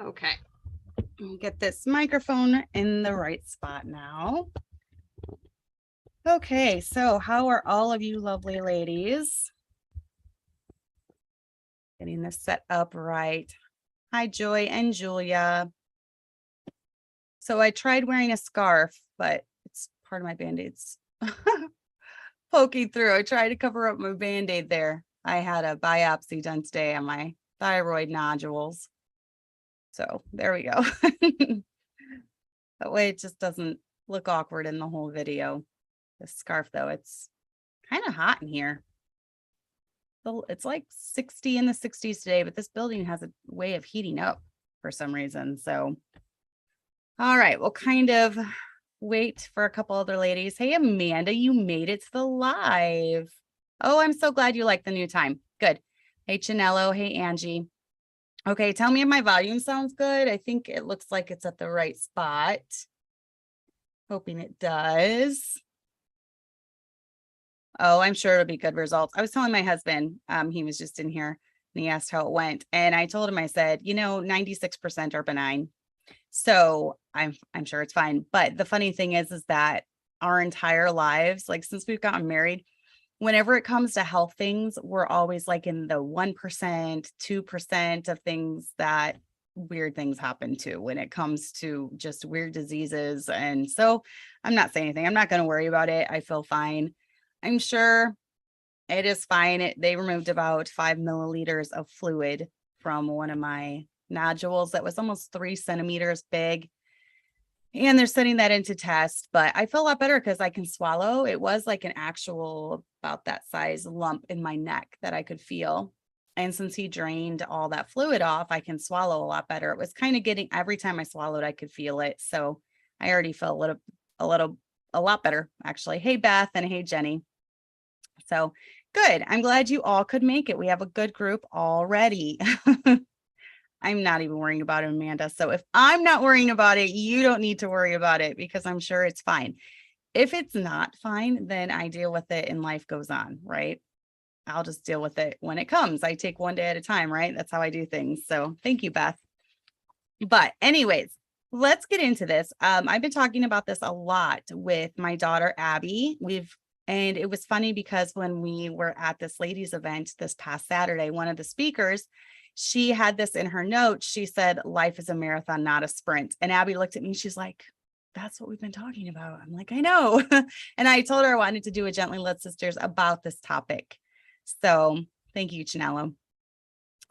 Okay, get this microphone in the right spot now. Okay, so how are all of you lovely ladies? Getting this set up right. Hi, Joy and Julia. So I tried wearing a scarf, but it's part of my Band-Aids poking through. I tried to cover up my Band-Aid there. I had a biopsy done today on my thyroid nodules. So there we go. That way it just doesn't look awkward in the whole video. The scarf though, it's kind of hot in here. It's like 60 in the 60s today, but this building has a way of heating up for some reason. So, all right, we'll kind of wait for a couple other ladies. Hey, Amanda, you made it to the live. Oh, I'm so glad you like the new time. Good. Hey, Chinello. Hey, Angie. Okay, tell me if my volume sounds good. I think it looks like it's at the right spot. Hoping it does. Oh, I'm sure it'll be good results. I was telling my husband, he was just in here and he asked how it went. And I told him, I said, 96% are benign. So I'm sure it's fine. But the funny thing is that our entire lives, like since we've gotten married, whenever it comes to health things, we're always like in the 1%, 2% of things that weird things happen to when it comes to just weird diseases. And so I'm not saying anything. I'm not going to worry about it. I feel fine. I'm sure it is fine. They removed about 5 milliliters of fluid from one of my nodules that was almost 3 centimeters big. And they're sending that into test, but I feel a lot better because I can swallow. It was like an actual about that size lump in my neck that I could feel. And since he drained all that fluid off, I can swallow a lot better. It was kind of getting, every time I swallowed, I could feel it. So I already felt a lot better actually. Hey, Beth, and hey, Jenny. So good. I'm glad you all could make it. We have a good group already. I'm not even worrying about it, Amanda. So if I'm not worrying about it, you don't need to worry about it because I'm sure it's fine. If it's not fine, then I deal with it and life goes on, right? I'll just deal with it when it comes. I take one day at a time, right? That's how I do things. So thank you, Beth. But anyways, let's get into this. I've been talking about this a lot with my daughter, Abby. And it was funny because when we were at this ladies event this past Saturday, one of the speakers, she had this in her notes. She said, life is a marathon, not a sprint. And Abby looked at me. She's like, that's what we've been talking about. I'm like, I know. And I told her I wanted to do a Gently Led Sisters about this topic. So thank you, Chinello.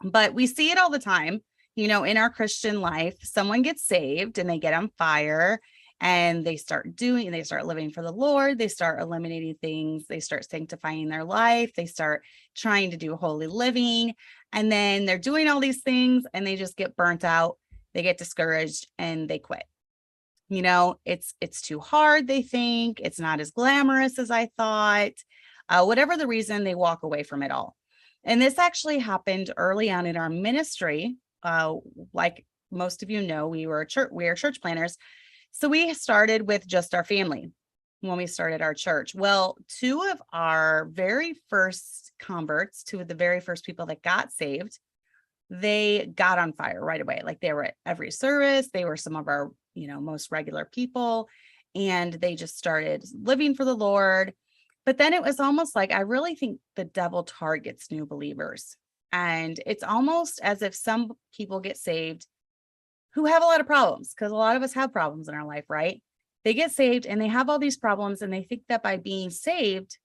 But we see it all the time, in our Christian life. Someone gets saved and they get on fire and they start living for the Lord. They start eliminating things. They start sanctifying their life. They start trying to do holy living. And then they're doing all these things and they just get burnt out. They get discouraged and they quit. It's too hard. They think it's not as glamorous as I thought. Whatever the reason, they walk away from it all. And this actually happened early on in our ministry. Like most of you know, we are church planners. So we started with just our family when we started our church. Well, two of the very first people that got saved, they got on fire right away. Like they were at every service. They were some of our, most regular people, and they just started living for the Lord. But then it was almost like, I really think the devil targets new believers. And it's almost as if some people get saved who have a lot of problems, because a lot of us have problems in our life, right? They get saved and they have all these problems and they think that by being saved,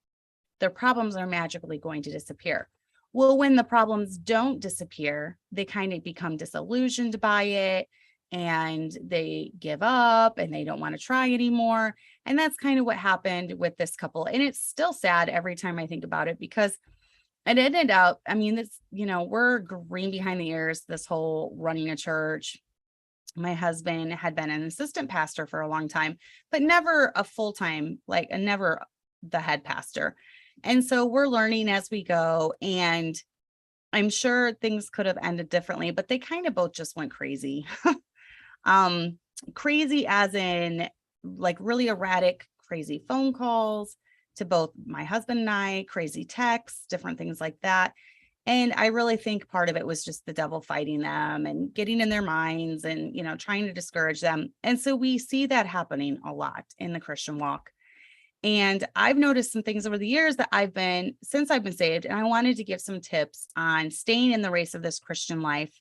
their problems are magically going to disappear. Well, when the problems don't disappear, they kind of become disillusioned by it. and they give up and they don't want to try anymore. And that's kind of what happened with this couple. And it's still sad every time I think about it, because it ended up, I mean, this, we're green behind the ears, this whole running a church. My husband had been an assistant pastor for a long time, but never a full-time, never the head pastor. And so we're learning as we go. And I'm sure things could have ended differently, but they kind of both just went crazy. Crazy as in really erratic, crazy phone calls to both my husband and I, crazy texts, different things like that. And I really think part of it was just the devil fighting them and getting in their minds and, trying to discourage them. And so we see that happening a lot in the Christian walk. And I've noticed some things over the years since I've been saved, and I wanted to give some tips on staying in the race of this Christian life.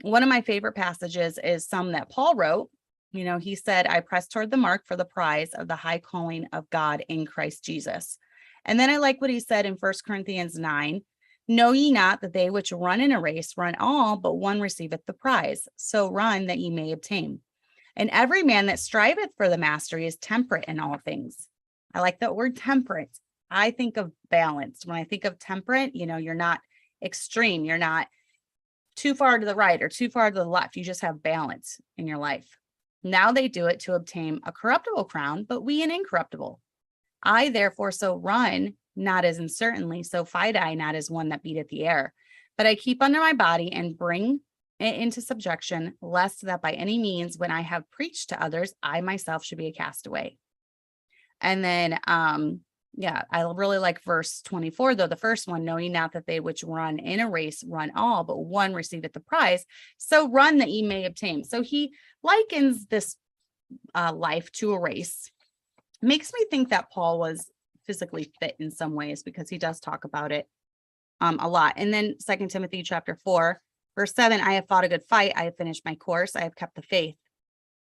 One of my favorite passages is some that Paul wrote. He said, I press toward the mark for the prize of the high calling of God in Christ Jesus. And then I like what he said in 1 Corinthians 9, know ye not that they which run in a race run all, but one receiveth the prize. So run that ye may obtain. And every man that striveth for the mastery is temperate in all things. I like that word temperate. I think of balanced. When I think of temperate, you're not extreme. You're not too far to the right or too far to the left. You just have balance in your life. Now they do it to obtain a corruptible crown, but we an incorruptible. I therefore so run, not as uncertainly, so fight I not as one that beateth the air. But I keep under my body and bring it into subjection, lest that by any means, when I have preached to others, I myself should be a castaway. And then, I really like verse 24, though, the first one, knowing not that they which run in a race run all, but one receiveth the prize. So run that ye may obtain. So he likens this life to a race. Makes me think that Paul was physically fit in some ways, because he does talk about it a lot. And then 2 Timothy chapter 4, verse 7, I have fought a good fight. I have finished my course. I have kept the faith.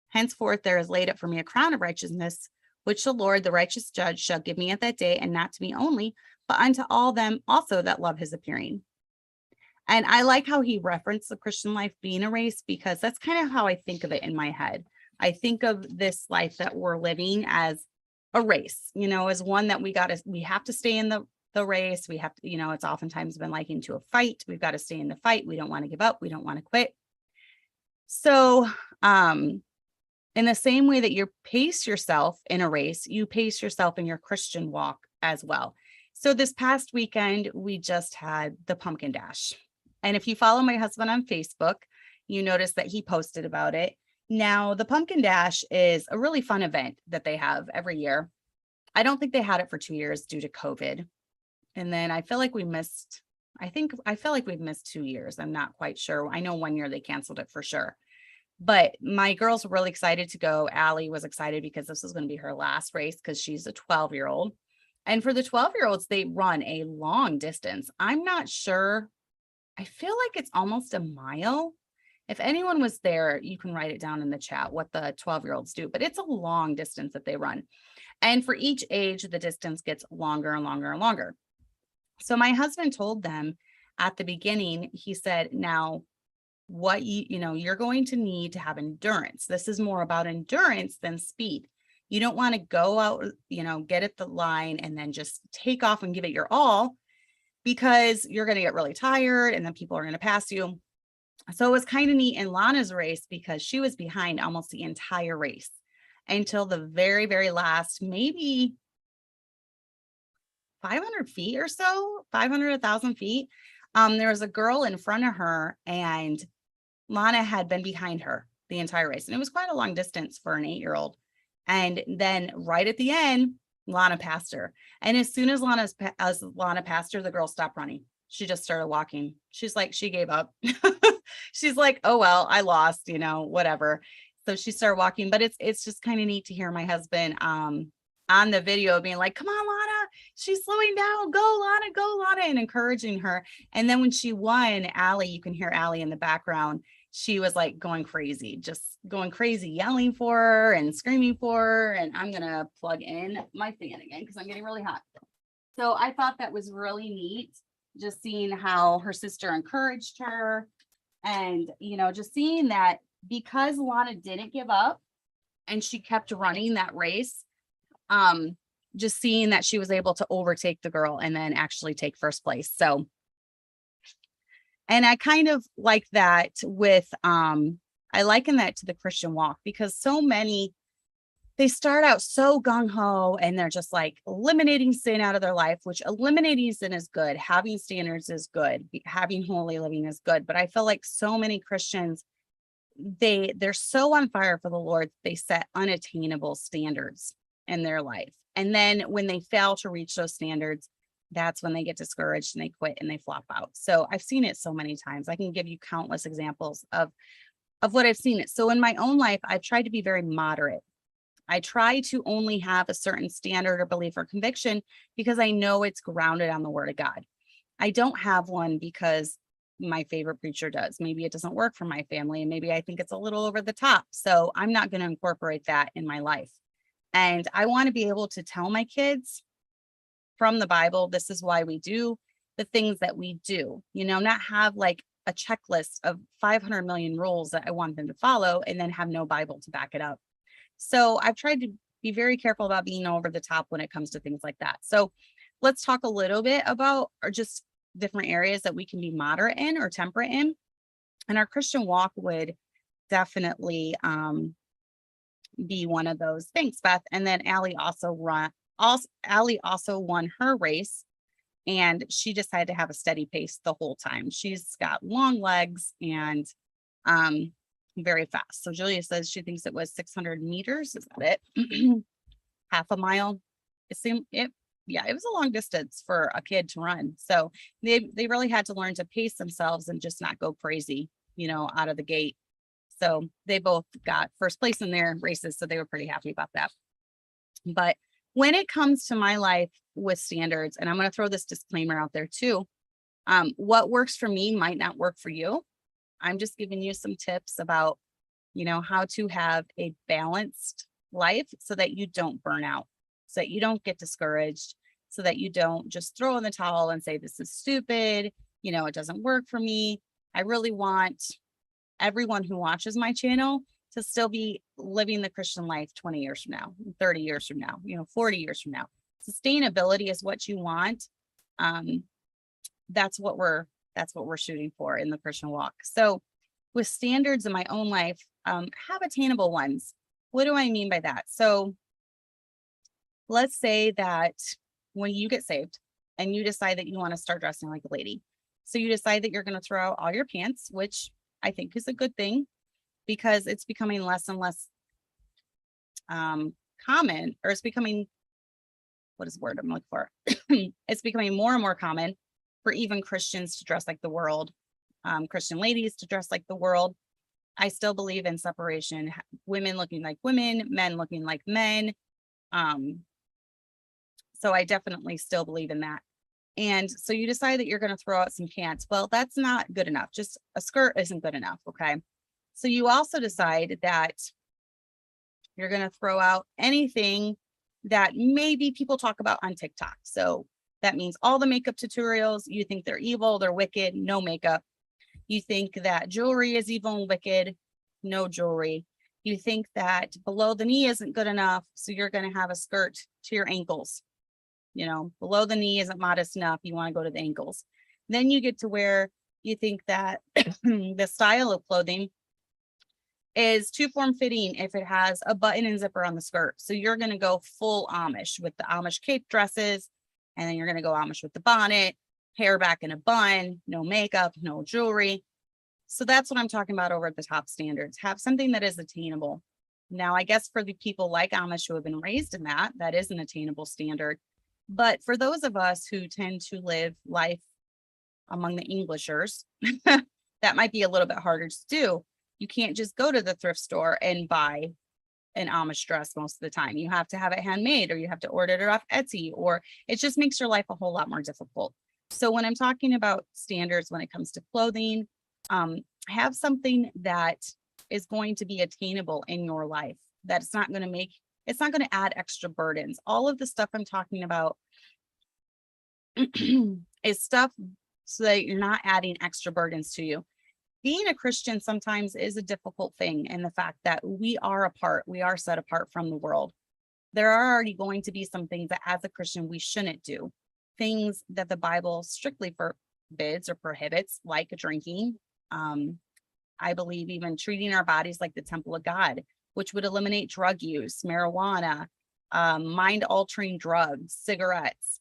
Henceforth, there is laid up for me a crown of righteousness, which the Lord, the righteous judge, shall give me at that day, and not to me only, but unto all them also that love his appearing. And I like how he referenced the Christian life being a race, because that's kind of how I think of it in my head. I think of this life that we're living as a race, as one that we have to stay in the race. We have to, it's oftentimes been likened to a fight. We've got to stay in the fight. We don't want to give up. We don't want to quit. So, in the same way that you pace yourself in a race, you pace yourself in your Christian walk as well. So this past weekend, we just had the pumpkin dash. And if you follow my husband on Facebook, you notice that he posted about it. Now, the pumpkin dash is a really fun event that they have every year. I don't think they had it for 2 years due to COVID. And then I feel like we've missed 2 years. I'm not quite sure. I know 1 year they canceled it for sure. But my girls were really excited to go. Allie was excited because this was going to be her last race, because she's a 12-year-old. And for the 12-year-olds, they run a long distance. I'm not sure. I feel like it's almost a mile. If anyone was there, you can write it down in the chat what the 12-year-olds do. But it's a long distance that they run. And for each age, the distance gets longer and longer and longer. So my husband told them at the beginning, he said, now, what you're going to need to have endurance. This is more about endurance than speed. You don't want to go out, get at the line and then just take off and give it your all, because you're going to get really tired and then people are going to pass you. So it was kind of neat in Lana's race, because she was behind almost the entire race until the very, very last, maybe 500 feet or so, 500, 1,000 feet. There was a girl in front of her, and Lana had been behind her the entire race. And it was quite a long distance for an 8-year-old. And then right at the end, Lana passed her. And as soon as Lana passed her, the girl stopped running. She just started walking. She's like, she gave up. She's like, oh, well, I lost, whatever. So she started walking. But it's just kind of neat to hear my husband on the video being like, come on, Lana, she's slowing down. Go, Lana, and encouraging her. And then when she won, Allie, you can hear Allie in the background. She was like going crazy, yelling for her and screaming for her. And I'm going to plug in my fan again, because I'm getting really hot. So I thought that was really neat, just seeing how her sister encouraged her, and, just seeing that because Lana didn't give up and she kept running that race, just seeing that she was able to overtake the girl and then actually take first place. So, and I kind of like that with, I liken that to the Christian walk, because so many, they start out so gung-ho and they're just like eliminating sin out of their life, which eliminating sin is good. Having standards is good. Having holy living is good. But I feel like so many Christians, they're so on fire for the Lord, they set unattainable standards in their life. And then when they fail to reach those standards, that's when they get discouraged and they quit and they flop out. So I've seen it so many times. I can give you countless examples of what I've seen it. So in my own life, I've tried to be very moderate. I try to only have a certain standard or belief or conviction because I know it's grounded on the word of God. I don't have one because my favorite preacher does. Maybe it doesn't work for my family, and maybe I think it's a little over the top. So I'm not going to incorporate that in my life. And I want to be able to tell my kids from the Bible, this is why we do the things that we do, not have like a checklist of 500 million rules that I want them to follow and then have no Bible to back it up. So I've tried to be very careful about being over the top when it comes to things like that. So let's talk a little bit about, or just different areas that we can be moderate in or temperate in. And our Christian walk would definitely be one of those. Thanks, Beth. And then Allie also won her race, and she decided to have a steady pace the whole time. She's got long legs and very fast. So Julia says she thinks it was 600 meters. Is that it? Half a mile. It was a long distance for a kid to run. So they really had to learn to pace themselves and just not go crazy, out of the gate. So they both got first place in their races. So they were pretty happy about that. But when it comes to my life with standards, and I'm going to throw this disclaimer out there too, what works for me might not work for you. I'm just giving you some tips about, how to have a balanced life so that you don't burn out, so that you don't get discouraged, so that you don't just throw in the towel and say, this is stupid, it doesn't work for me. I really want everyone who watches my channel to still be living the Christian life 20 years from now, 30 years from now, 40 years from now. Sustainability is what you want. That's what we're shooting for in the Christian walk. So with standards in my own life, have attainable ones. What do I mean by that? So let's say that when you get saved and you decide that you want to start dressing like a lady. So you decide that you're going to throw out all your pants, which I think is a good thing, because it's becoming less and less common, or it's becoming, what is the word I'm looking for? It's becoming more and more common for even Christians to dress like the world, Christian ladies to dress like the world. I still believe in separation, women looking like women, men looking like men. So I definitely still believe in that. And so you decide that you're going to throw out some pants. Well, that's not good enough. Just a skirt isn't good enough. Okay. So you also decide that you're going to throw out anything that maybe people talk about on TikTok. So that means all the makeup tutorials, you think they're evil, they're wicked, no makeup. You think that jewelry is evil and wicked, no jewelry. You think that below the knee isn't good enough, so you're going to have a skirt to your ankles. Below the knee isn't modest enough, you want to go to the ankles. Then you get to where you think that the style of clothing is too form-fitting if it has a button and zipper on the skirt. So you're going to go full Amish with the Amish cape dresses, and then you're going to go Amish with the bonnet, hair back in a bun, no makeup, no jewelry. So that's what I'm talking about over at the top standards. Have something that is attainable. Now, I guess for the people like Amish who have been raised in that is an attainable standard. But for those of us who tend to live life among the Englishers, that might be a little bit harder to do. You can't just go to the thrift store and buy an Amish dress most of the time. You have to have it handmade, or you have to order it off Etsy, or it just makes your life a whole lot more difficult. So when I'm talking about standards when it comes to clothing, have something that is going to be attainable in your life, that it's not going to add extra burdens. All of the stuff I'm talking about is stuff so that you're not adding extra burdens to you. being a Christian sometimes is a difficult thing, and the fact that we are set apart from the world. There are already going to be some things that as a Christian we shouldn't do, things that the Bible strictly forbids or prohibits, like drinking. I believe even treating our bodies like the temple of God, which would eliminate drug use, marijuana, mind-altering drugs, cigarettes.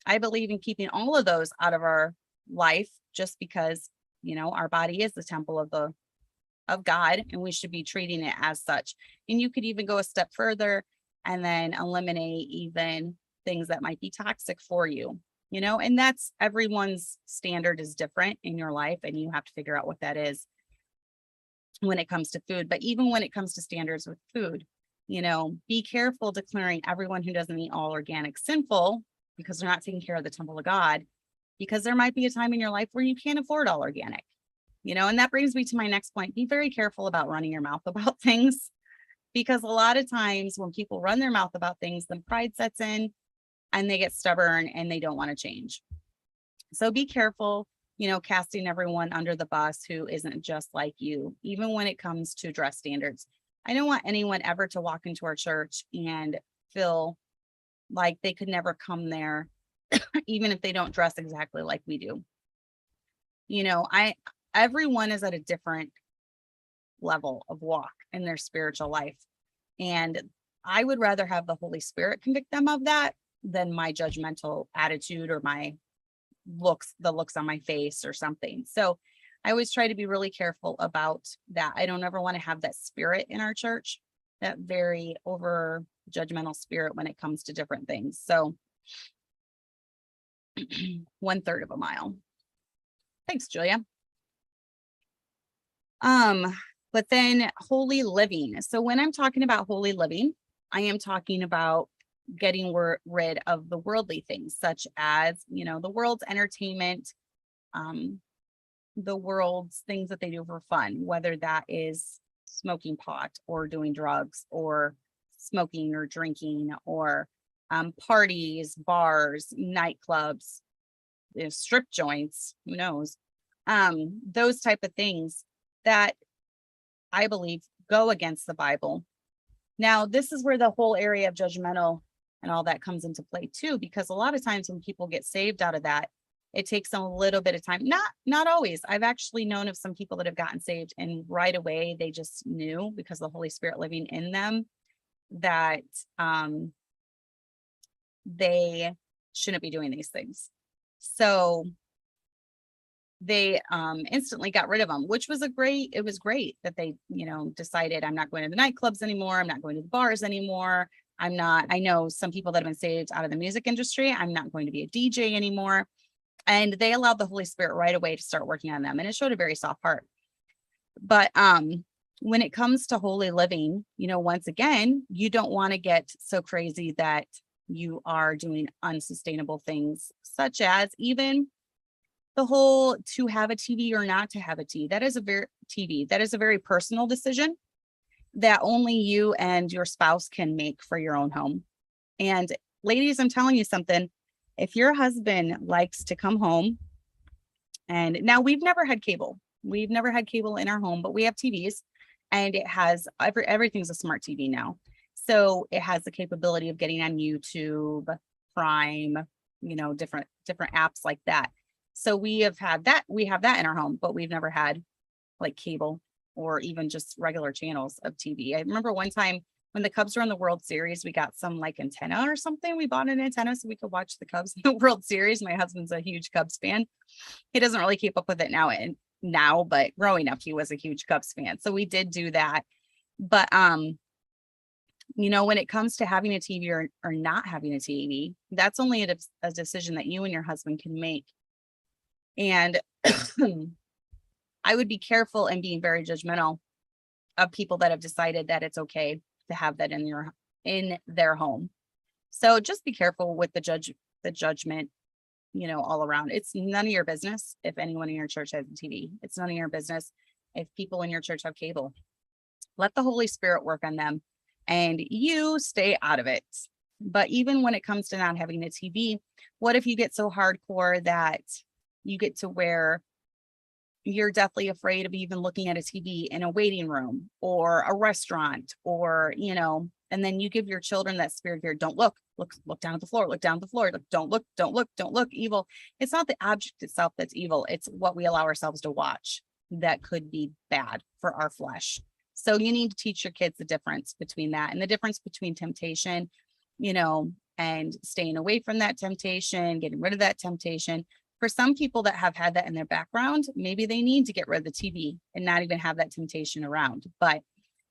I believe in keeping all of those out of our life, just because, our body is the temple of God, and we should be treating it as such. And you could even go a step further and then eliminate even things that might be toxic for you, and that's everyone's standard is different in your life, and you have to figure out what that is when it comes to food. But even when it comes to standards with food, be careful declaring everyone who doesn't eat all organic sinful, because they're not taking care of the temple of God, because there might be a time in your life where you can't afford all organic, and that brings me to my next point. Be very careful about running your mouth about things, because a lot of times when people run their mouth about things, then pride sets in and they get stubborn and they don't want to change. So be careful, casting everyone under the bus who isn't just like you, even when it comes to dress standards. I don't want anyone ever to walk into our church and feel like they could never come there, even if they don't dress exactly like we do. Everyone is at a different level of walk in their spiritual life. And I would rather have the Holy Spirit convict them of that than my judgmental attitude or the looks on my face or something. So I always try to be really careful about that. I don't ever want to have that spirit in our church, that very over judgmental spirit when it comes to different things. So 1/3 of a mile. Thanks, Julia. But then holy living. So when I'm talking about holy living, I am talking about getting rid of the worldly things, such as, the world's entertainment, the world's things that they do for fun, whether that is smoking pot or doing drugs or smoking or drinking or parties, bars, nightclubs, strip joints, who knows, those type of things that I believe go against the Bible. Now, this is where the whole area of judgmental and all that comes into play too, because a lot of times when people get saved out of that, it takes them a little bit of time. Not always. I've actually known of some people that have gotten saved and right away they just knew, because the Holy Spirit living in them, that they shouldn't be doing these things. So they instantly got rid of them, which was it was great that they, decided, I'm not going to the nightclubs anymore. I'm not going to the bars anymore. I know some people that have been saved out of the music industry. I'm not going to be a DJ anymore. And they allowed the Holy Spirit right away to start working on them. And it showed a very soft heart. But when it comes to holy living, once again, you don't want to get so crazy that you are doing unsustainable things, such as even the whole to have a TV or not to have a TV. That is a very personal decision that only you and your spouse can make for your own home. And ladies, I'm telling you something. If your husband likes to come home, and now we've never had cable. We've never had cable in our home, but we have TVs, and it has everything's a smart TV now. So it has the capability of getting on YouTube, Prime, different apps like that. So we have that in our home, but we've never had like cable or even just regular channels of TV. I remember one time when the Cubs were in the World Series, we got some like antenna or something. We bought an antenna so we could watch the Cubs in the World Series. My husband's a huge Cubs fan. He doesn't really keep up with it now, but growing up, he was a huge Cubs fan. So we did do that. But, when it comes to having a TV or not having a TV, that's only a decision that you and your husband can make. And I would be careful in being very judgmental of people that have decided that it's okay to have that in their home. So just be careful with the judgment, all around. It's none of your business if anyone in your church has a TV. It's none of your business if people in your church have cable. Let the Holy Spirit work on them and you stay out of it. But even when it comes to not having a TV, what if you get so hardcore that you get to where you're deathly afraid of even looking at a TV in a waiting room or a restaurant, or, and then you give your children that spirit of fear. Don't look down at the floor, look down at the floor. Like, don't look, evil. It's not the object itself that's evil. It's what we allow ourselves to watch that could be bad for our flesh. So you need to teach your kids the difference between that and the difference between temptation, and staying away from that temptation, getting rid of that temptation. For some people that have had that in their background, maybe they need to get rid of the TV and not even have that temptation around. But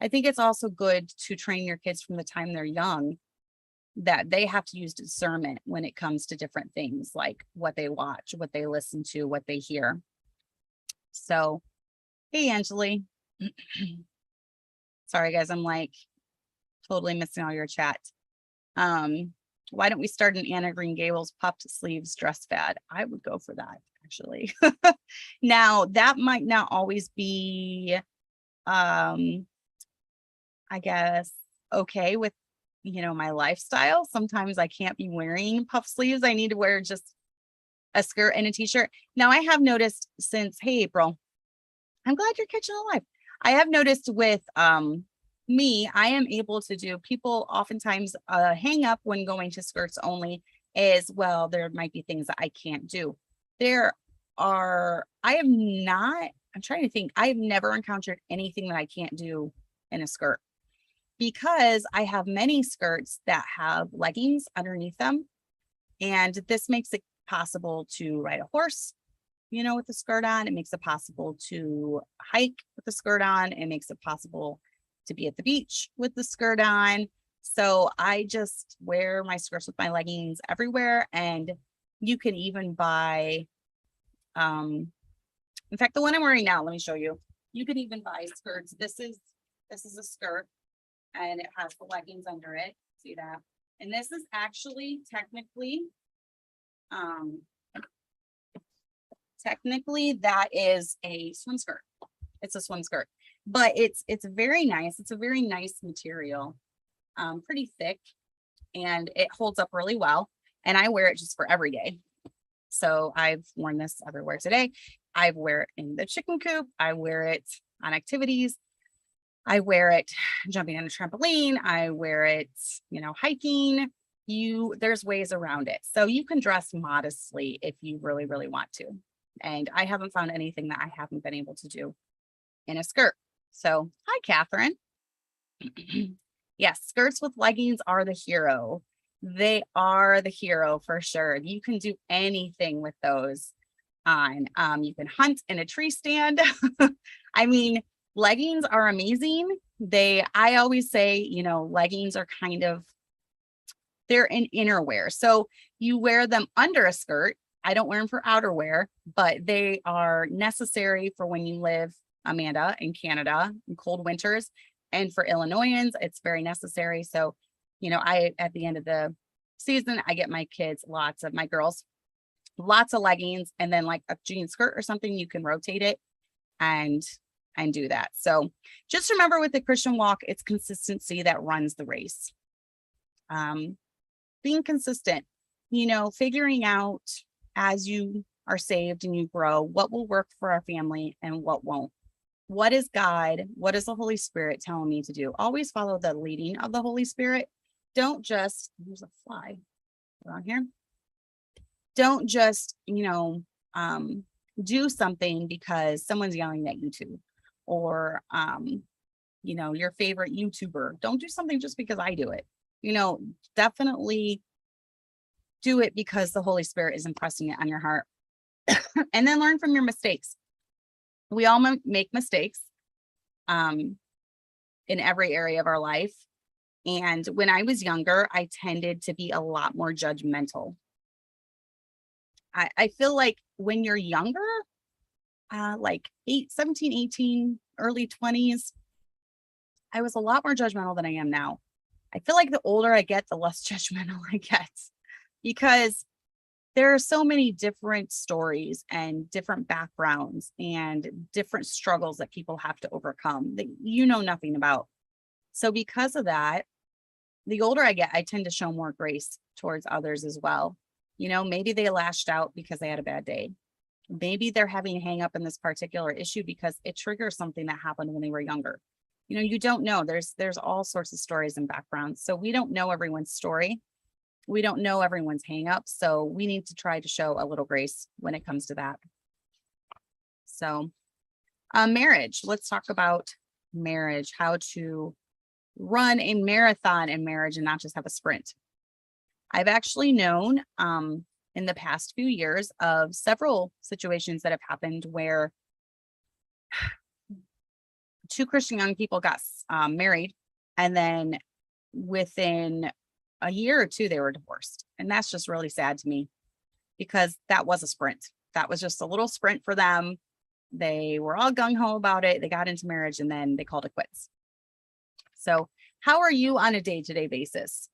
I think it's also good to train your kids from the time they're young that they have to use discernment when it comes to different things, like what they watch, what they listen to, what they hear. So, hey, Angeli. Sorry, guys, I'm like totally missing all your chat. Why don't we start an Anna Green Gables puffed sleeves dress fad? I would go for that, actually. Now, that might not always be, I guess, okay with, my lifestyle. Sometimes I can't be wearing puff sleeves. I need to wear just a skirt and a t-shirt. Now, I have noticed since, hey, April, I'm glad you're catching alive. I have noticed with, me, I am able to do, people oftentimes hang up when going to skirts only is, well, there might be things that I can't do. I'm trying to think, I have never encountered anything that I can't do in a skirt, because I have many skirts that have leggings underneath them. And this makes it possible to ride a horse, with the skirt on. It makes it possible to hike with the skirt on. It makes it possible to be at the beach with the skirt on. So I just wear my skirts with my leggings everywhere. And you can even buy, in fact, the one I'm wearing now, let me show you. You can even buy skirts. This is a skirt and it has the leggings under it. See that? And this is actually technically that is a swim skirt. It's a swim skirt. But it's very nice. It's a very nice material, pretty thick, and it holds up really well. And I wear it just for every day. So I've worn this everywhere today. I wear it in the chicken coop. I wear it on activities. I wear it jumping on a trampoline. I wear it, hiking. There's ways around it. So you can dress modestly if you really, really want to. And I haven't found anything that I haven't been able to do in a skirt. So, hi, Catherine. Yes, skirts with leggings are the hero. They are the hero for sure. You can do anything with those on. You can hunt in a tree stand. I mean, leggings are amazing. I always say, leggings are they're an innerwear. So you wear them under a skirt. I don't wear them for outerwear, but they are necessary for when you live, Amanda, in Canada in cold winters, and for Illinoisans, it's very necessary. So, at the end of the season, I get my girls, lots of leggings, and then like a jean skirt or something, you can rotate it and do that. So just remember, with the Christian walk, it's consistency that runs the race. Being consistent, figuring out as you are saved and you grow, what will work for our family and what won't. What is God? What is the Holy Spirit telling me to do? Always follow the leading of the Holy Spirit. Don't just, there's a fly around here. Don't just, do something because someone's yelling at YouTube, or, your favorite YouTuber. Don't do something just because I do it. Definitely do it because the Holy Spirit is impressing it on your heart. And then learn from your mistakes. We all make mistakes in every area of our life. And when I was younger, I tended to be a lot more judgmental. I feel like when you're younger, like 17, 18, early 20s, I was a lot more judgmental than I am now. I feel like the older I get, the less judgmental I get, because there are so many different stories and different backgrounds and different struggles that people have to overcome that you know nothing about. So because of that, the older I get, I tend to show more grace towards others as well. Maybe they lashed out because they had a bad day. Maybe they're having a hang up in this particular issue because it triggers something that happened when they were younger. You don't know. There's all sorts of stories and backgrounds. So we don't know everyone's story. We don't know everyone's hang up. So we need to try to show a little grace when it comes to that. So marriage. Let's talk about marriage, how to run a marathon in marriage and not just have a sprint. I've actually known in the past few years of several situations that have happened where two Christian young people got married, and then within a year or two, they were divorced. And that's just really sad to me because that was a sprint. That was just a little sprint for them. They were all gung-ho about it. They got into marriage and then they called it quits. So how are you on a day-to-day basis?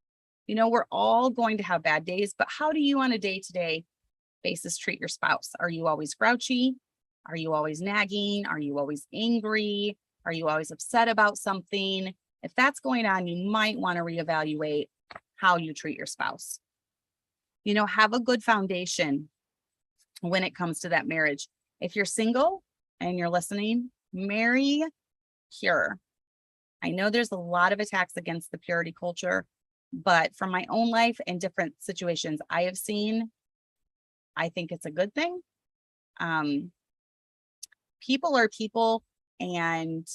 We're all going to have bad days, but how do you on a day-to-day basis treat your spouse? Are you always grouchy? Are you always nagging? Are you always angry? Are you always upset about something? If that's going on, you might want to reevaluate how you treat your spouse. Have a good foundation when it comes to that marriage. If you're single and you're listening, marry pure. I know there's a lot of attacks against the purity culture, but from my own life and different situations I have seen, I think it's a good thing. People are people, and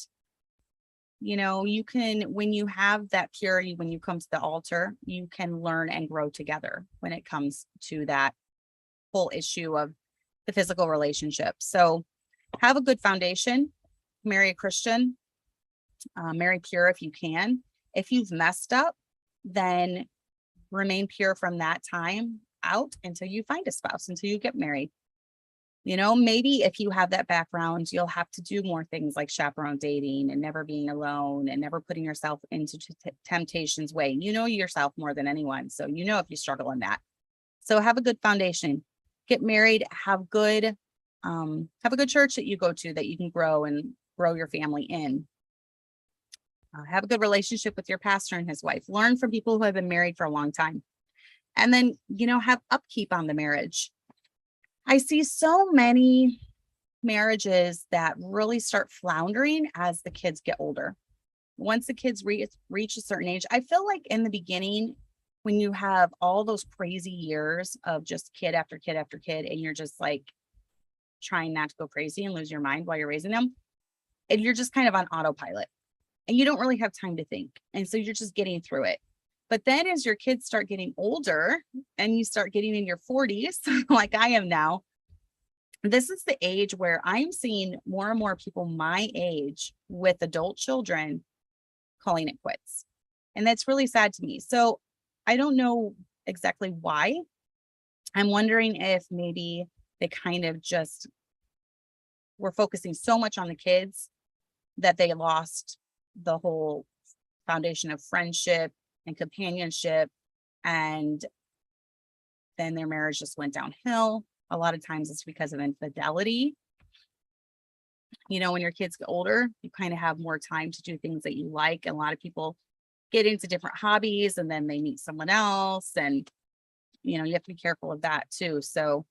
you can, when you have that purity, when you come to the altar, you can learn and grow together when it comes to that whole issue of the physical relationship. So have a good foundation, marry a Christian, marry pure if you can. If you've messed up, then remain pure from that time out until you find a spouse, until you get married. Maybe if you have that background, you'll have to do more things like chaperone dating and never being alone and never putting yourself into temptation's way. You know yourself more than anyone. So if you struggle in that. So have a good foundation, get married, have a good church that you go to that you can grow your family in. Have a good relationship with your pastor and his wife. Learn from people who have been married for a long time. And then, have upkeep on the marriage. I see so many marriages that really start floundering as the kids get older. Once the kids reach a certain age, I feel like in the beginning, when you have all those crazy years of just kid after kid after kid, and you're just like trying not to go crazy and lose your mind while you're raising them, and you're just kind of on autopilot and you don't really have time to think. And so you're just getting through it. But then as your kids start getting older and you start getting in your 40s, like I am now, this is the age where I'm seeing more and more people my age with adult children calling it quits. And that's really sad to me. So I don't know exactly why. I'm wondering if maybe they kind of just were focusing so much on the kids that they lost the whole foundation of friendship and companionship, and then their marriage just went downhill. A lot of times it's because of infidelity. When your kids get older, you kind of have more time to do things that you like. And a lot of people get into different hobbies and then they meet someone else, and you have to be careful of that too. So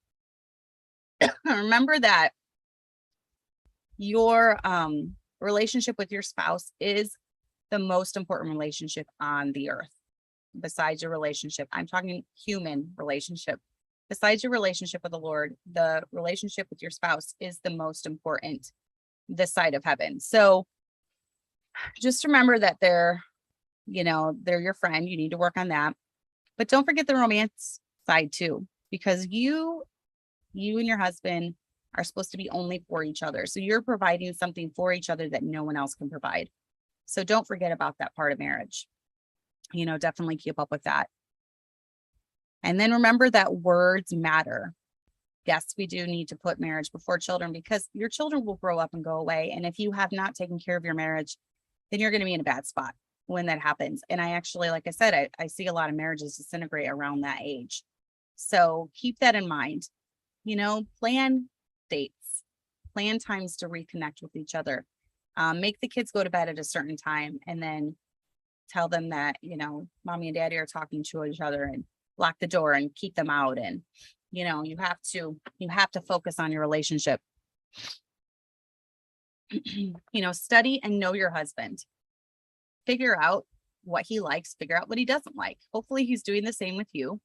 remember that your relationship with your spouse is the most important relationship on the earth. Besides your relationship, I'm talking human relationship. Besides your relationship with the Lord, the relationship with your spouse is the most important this side of heaven. So just remember that they're your friend. You need to work on that. But don't forget the romance side too, because you and your husband are supposed to be only for each other. So you're providing something for each other that no one else can provide. So don't forget about that part of marriage. Definitely keep up with that. And then remember that words matter. Yes, we do need to put marriage before children, because your children will grow up and go away. And if you have not taken care of your marriage, then you're going to be in a bad spot when that happens. And I actually, like I said, I see a lot of marriages disintegrate around that age. So keep that in mind. Plan dates, plan times to reconnect with each other. Make the kids go to bed at a certain time, and then tell them that, mommy and daddy are talking to each other, and lock the door and keep them out, and, You have to focus on your relationship. Study and know your husband. Figure out what he likes, figure out what he doesn't like. Hopefully he's doing the same with you.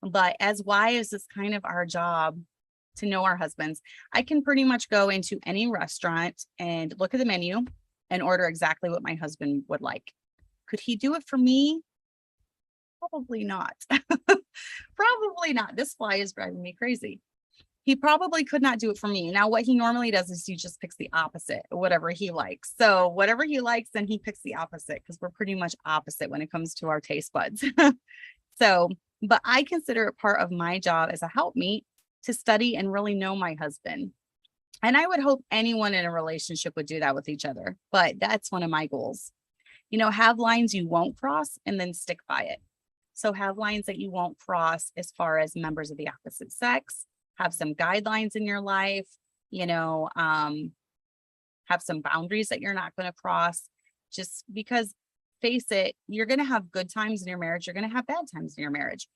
But as wives, it's kind of our job to know our husbands. I can pretty much go into any restaurant and look at the menu and order exactly what my husband would like. Could he do it for me? Probably not. Probably not. This fly is driving me crazy. He probably could not do it for me. Now, what he normally does is he just picks the opposite, whatever he likes. So whatever he likes, then he picks the opposite, because we're pretty much opposite when it comes to our taste buds. But I consider it part of my job as a helpmeet to study and really know my husband. And I would hope anyone in a relationship would do that with each other. But that's one of my goals. Have lines you won't cross and then stick by it. So have lines that you won't cross as far as members of the opposite sex. Have some guidelines in your life, have some boundaries that you're not going to cross, just because, face it, you're going to have good times in your marriage. You're going to have bad times in your marriage.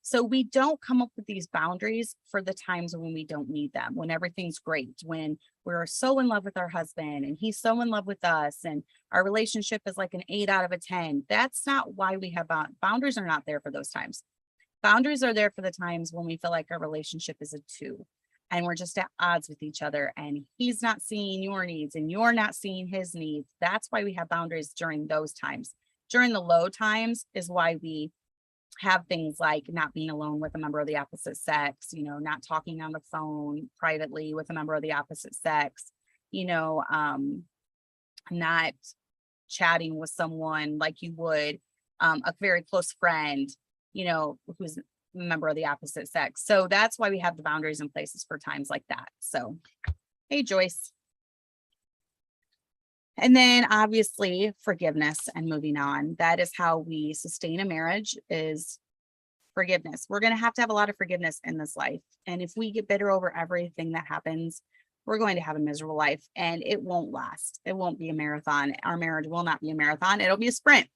So we don't come up with these boundaries for the times when we don't need them, when everything's great, when we're so in love with our husband and he's so in love with us and our relationship is like an 8 out of a 10. That's not why we have boundaries. Are not there for those times. Boundaries are there for the times when we feel like our relationship is a 2 and we're just at odds with each other and he's not seeing your needs and you're not seeing his needs. That's why we have boundaries during those times. During the low times is why we have things like not being alone with a member of the opposite sex, not talking on the phone privately with a member of the opposite sex, not chatting with someone like you would a very close friend, who's a member of the opposite sex. So that's why we have the boundaries in places for times like that. So, hey, Joyce. And then obviously forgiveness and moving on. That is how we sustain a marriage, is forgiveness. We're going to have a lot of forgiveness in this life. And if we get bitter over everything that happens, we're going to have a miserable life and it won't last. It won't be a marathon. Our marriage will not be a marathon. It'll be a sprint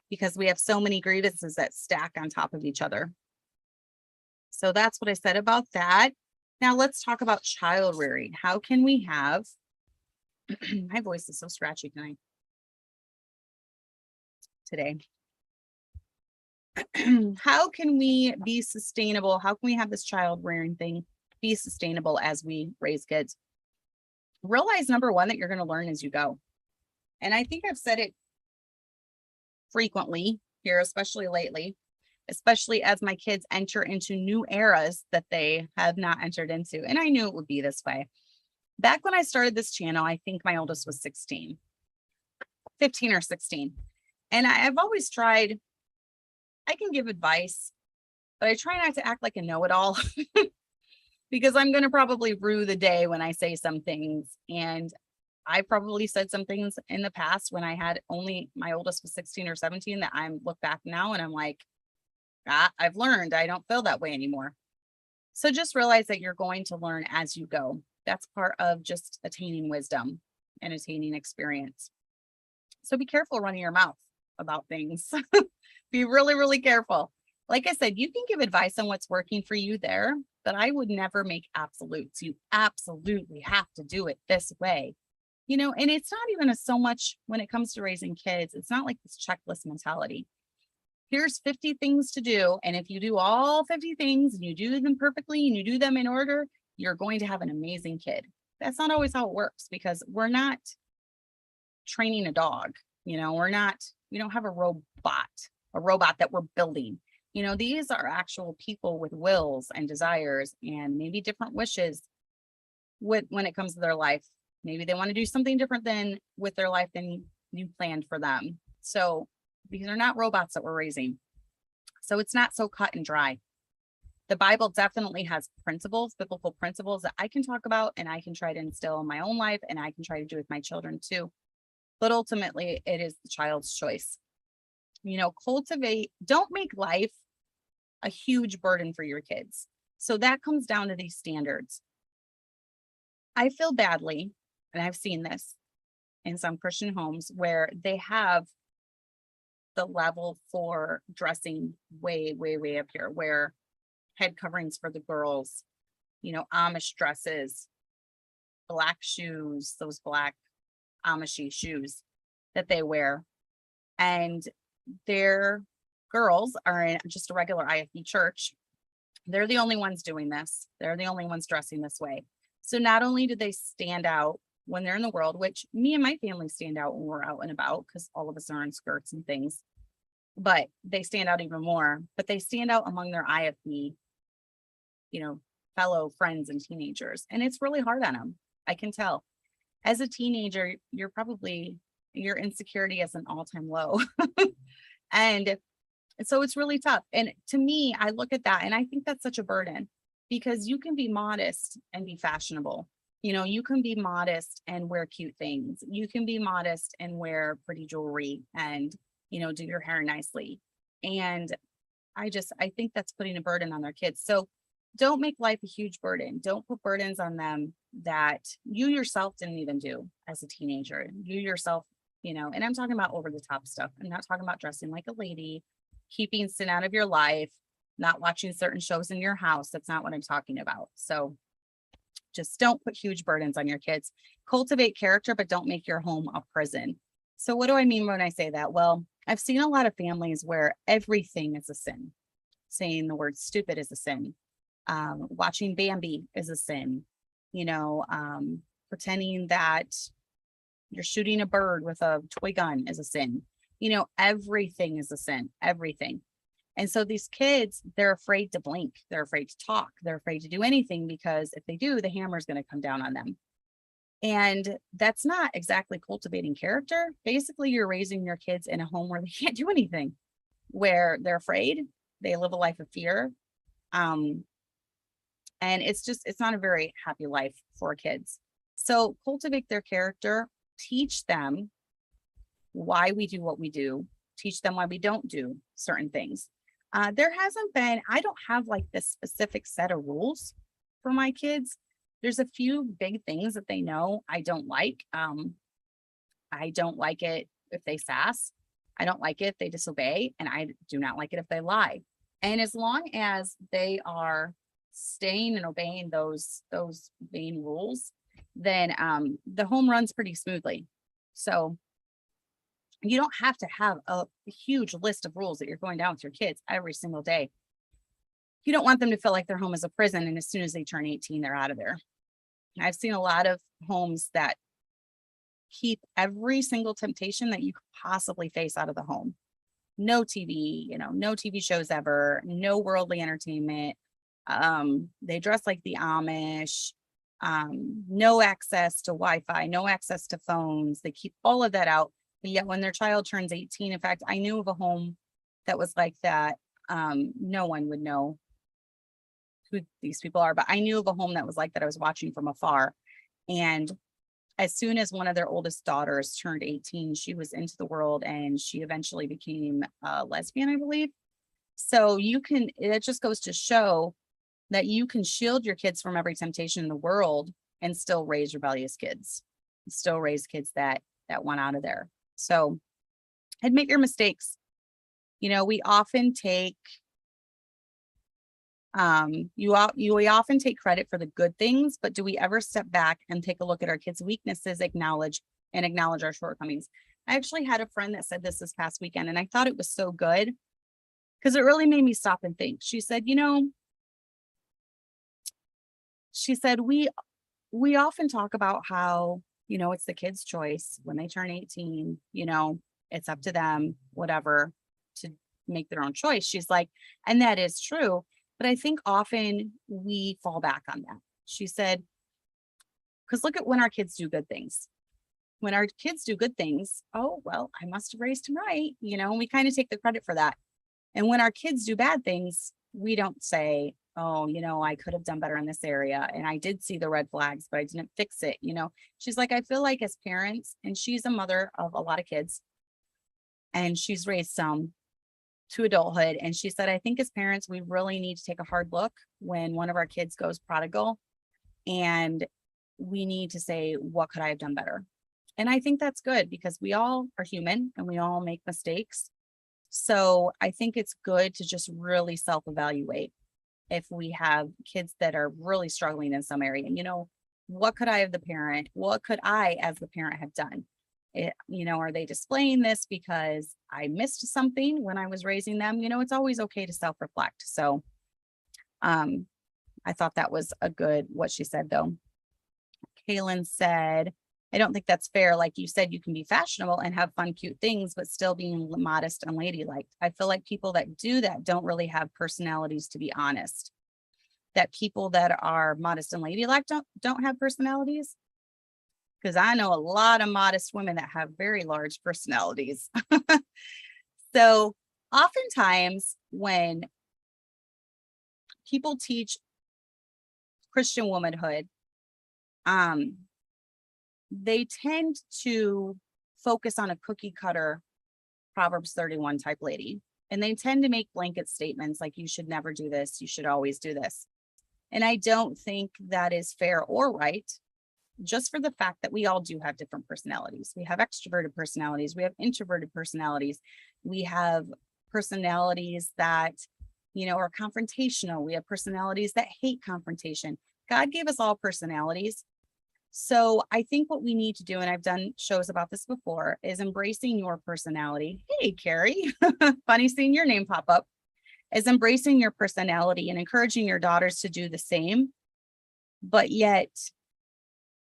because we have so many grievances that stack on top of each other. So that's what I said about that. Now let's talk about child rearing. How can we have my voice is so scratchy today. How can we be sustainable? How can we have this child rearing thing be sustainable as we raise kids? Realize, number one, that you're going to learn as you go. And I think I've said it frequently here, especially lately, especially as my kids enter into new eras that they have not entered into. And I knew it would be this way. Back when I started this channel, I think my oldest was 15 or 16. And I've always tried, I can give advice, but I try not to act like a know-it-all because I'm going to probably rue the day when I say some things. And I probably said some things in the past when I had only, my oldest was 16 or 17, that I look back now and I'm like, I've learned. I don't feel that way anymore. So just realize that you're going to learn as you go. That's part of just attaining wisdom and attaining experience. So be careful running your mouth about things. Be really, really careful. Like I said, you can give advice on what's working for you there, but I would never make absolutes. You absolutely have to do it this way. And it's not even so much when it comes to raising kids. It's not like this checklist mentality. Here's 50 things to do. And if you do all 50 things and you do them perfectly and you do them in order, you're going to have an amazing kid. That's not always how it works, because we're not training a dog. We don't have a robot that we're building. These are actual people with wills and desires and maybe different wishes when it comes to their life. Maybe they want to do something different than with their life than you planned for them. So these are not robots that we're raising. So it's not so cut and dry. The Bible definitely has principles, biblical principles that I can talk about and I can try to instill in my own life and I can try to do with my children too. But ultimately, it is the child's choice. Don't make life a huge burden for your kids. So that comes down to these standards. I feel badly, and I've seen this in some Christian homes where they have the level for dressing way, way, way up here, where head coverings for the girls, Amish dresses, black shoes, those black Amishy shoes that they wear. And their girls are in just a regular IFB church. They're the only ones doing this. They're the only ones dressing this way. So not only do they stand out when they're in the world, which me and my family stand out when we're out and about because all of us are in skirts and things, but they stand out even more, but they stand out among their IFB, fellow friends and teenagers. And it's really hard on them. I can tell. As a teenager, your insecurity is an all-time low. And so it's really tough. And to me, I look at that and I think that's such a burden because you can be modest and be fashionable. You can be modest and wear cute things. You can be modest and wear pretty jewelry and, do your hair nicely. And I think that's putting a burden on their kids. So don't make life a huge burden. Don't put burdens on them that you yourself didn't even do as a teenager. You yourself, and I'm talking about over the top stuff. I'm not talking about dressing like a lady, keeping sin out of your life, not watching certain shows in your house. That's not what I'm talking about. So just don't put huge burdens on your kids. Cultivate character, but don't make your home a prison. So what do I mean when I say that? Well, I've seen a lot of families where everything is a sin. Saying the word stupid is a sin. Watching Bambi is a sin. Pretending that you're shooting a bird with a toy gun is a sin. Everything is a sin, everything. And so these kids, they're afraid to blink. They're afraid to talk. They're afraid to do anything because if they do, the hammer is going to come down on them. And that's not exactly cultivating character. Basically, you're raising your kids in a home where they can't do anything, where they're afraid. They live a life of fear. And it's not a very happy life for kids. So cultivate their character, teach them why we do what we do, teach them why we don't do certain things. I don't have like this specific set of rules for my kids. There's a few big things that they know I don't like. I don't like it if they sass. I don't like it if they disobey, and I do not like it if they lie. And as long as they are staying and obeying those main rules, then the home runs pretty smoothly. So you don't have to have a huge list of rules that you're going down with your kids every single day. You don't want them to feel like their home is a prison, and as soon as they turn 18, they're out of there. I've seen a lot of homes that keep every single temptation that you could possibly face out of the home. No TV, no TV shows ever, no worldly entertainment. They dress like the Amish, no access to Wi-Fi, no access to phones. They keep all of that out. But yet when their child turns 18, in fact, I knew of a home that was like that. No one would know who these people are, but I knew of a home that was like that. I was watching from afar. And as soon as one of their oldest daughters turned 18, she was into the world and she eventually became a lesbian, I believe. So it just goes to show that you can shield your kids from every temptation in the world and still raise rebellious kids, still raise kids that want out of there. So admit your mistakes. We often take we often take credit for the good things, but do we ever step back and take a look at our kids' weaknesses, acknowledge our shortcomings? I actually had a friend that said this past weekend, and I thought it was so good because it really made me stop and think. She said, we often talk about how, it's the kid's choice when they turn 18, it's up to them, whatever, to make their own choice. She's like, and that is true. But I think often we fall back on that. She said, because look at when our kids do good things. When our kids do good things, oh, well, I must have raised him right. We kind of take the credit for that. And when our kids do bad things, we don't say, oh, I could have done better in this area. And I did see the red flags, but I didn't fix it. She's like, I feel like as parents, and she's a mother of a lot of kids, and she's raised some to adulthood. And she said, I think as parents, we really need to take a hard look when one of our kids goes prodigal, and we need to say, what could I have done better? And I think that's good because we all are human and we all make mistakes. So I think it's good to just really self-evaluate. if we have kids that are really struggling in some area. And, what could I as the parent have done? Are they displaying this because I missed something when I was raising them? It's always okay to self-reflect. So I thought that was what she said though. Kaylin said, I don't think that's fair. Like you said, you can be fashionable and have fun, cute things, but still being modest and ladylike. I feel like people that do that don't really have personalities, to be honest. That people that are modest and ladylike don't have personalities. Because I know a lot of modest women that have very large personalities. So oftentimes when people teach Christian womanhood, they tend to focus on a cookie cutter Proverbs 31 type lady. And they tend to make blanket statements like, you should never do this, you should always do this. And I don't think that is fair or right, just for the fact that we all do have different personalities. We have extroverted personalities, we have introverted personalities, we have personalities that, are confrontational. We have personalities that hate confrontation. God gave us all personalities. So I think what we need to do, and I've done shows about this before, is embracing your personality. Hey, Carrie, funny seeing your name pop up. Is embracing your personality and encouraging your daughters to do the same, but yet,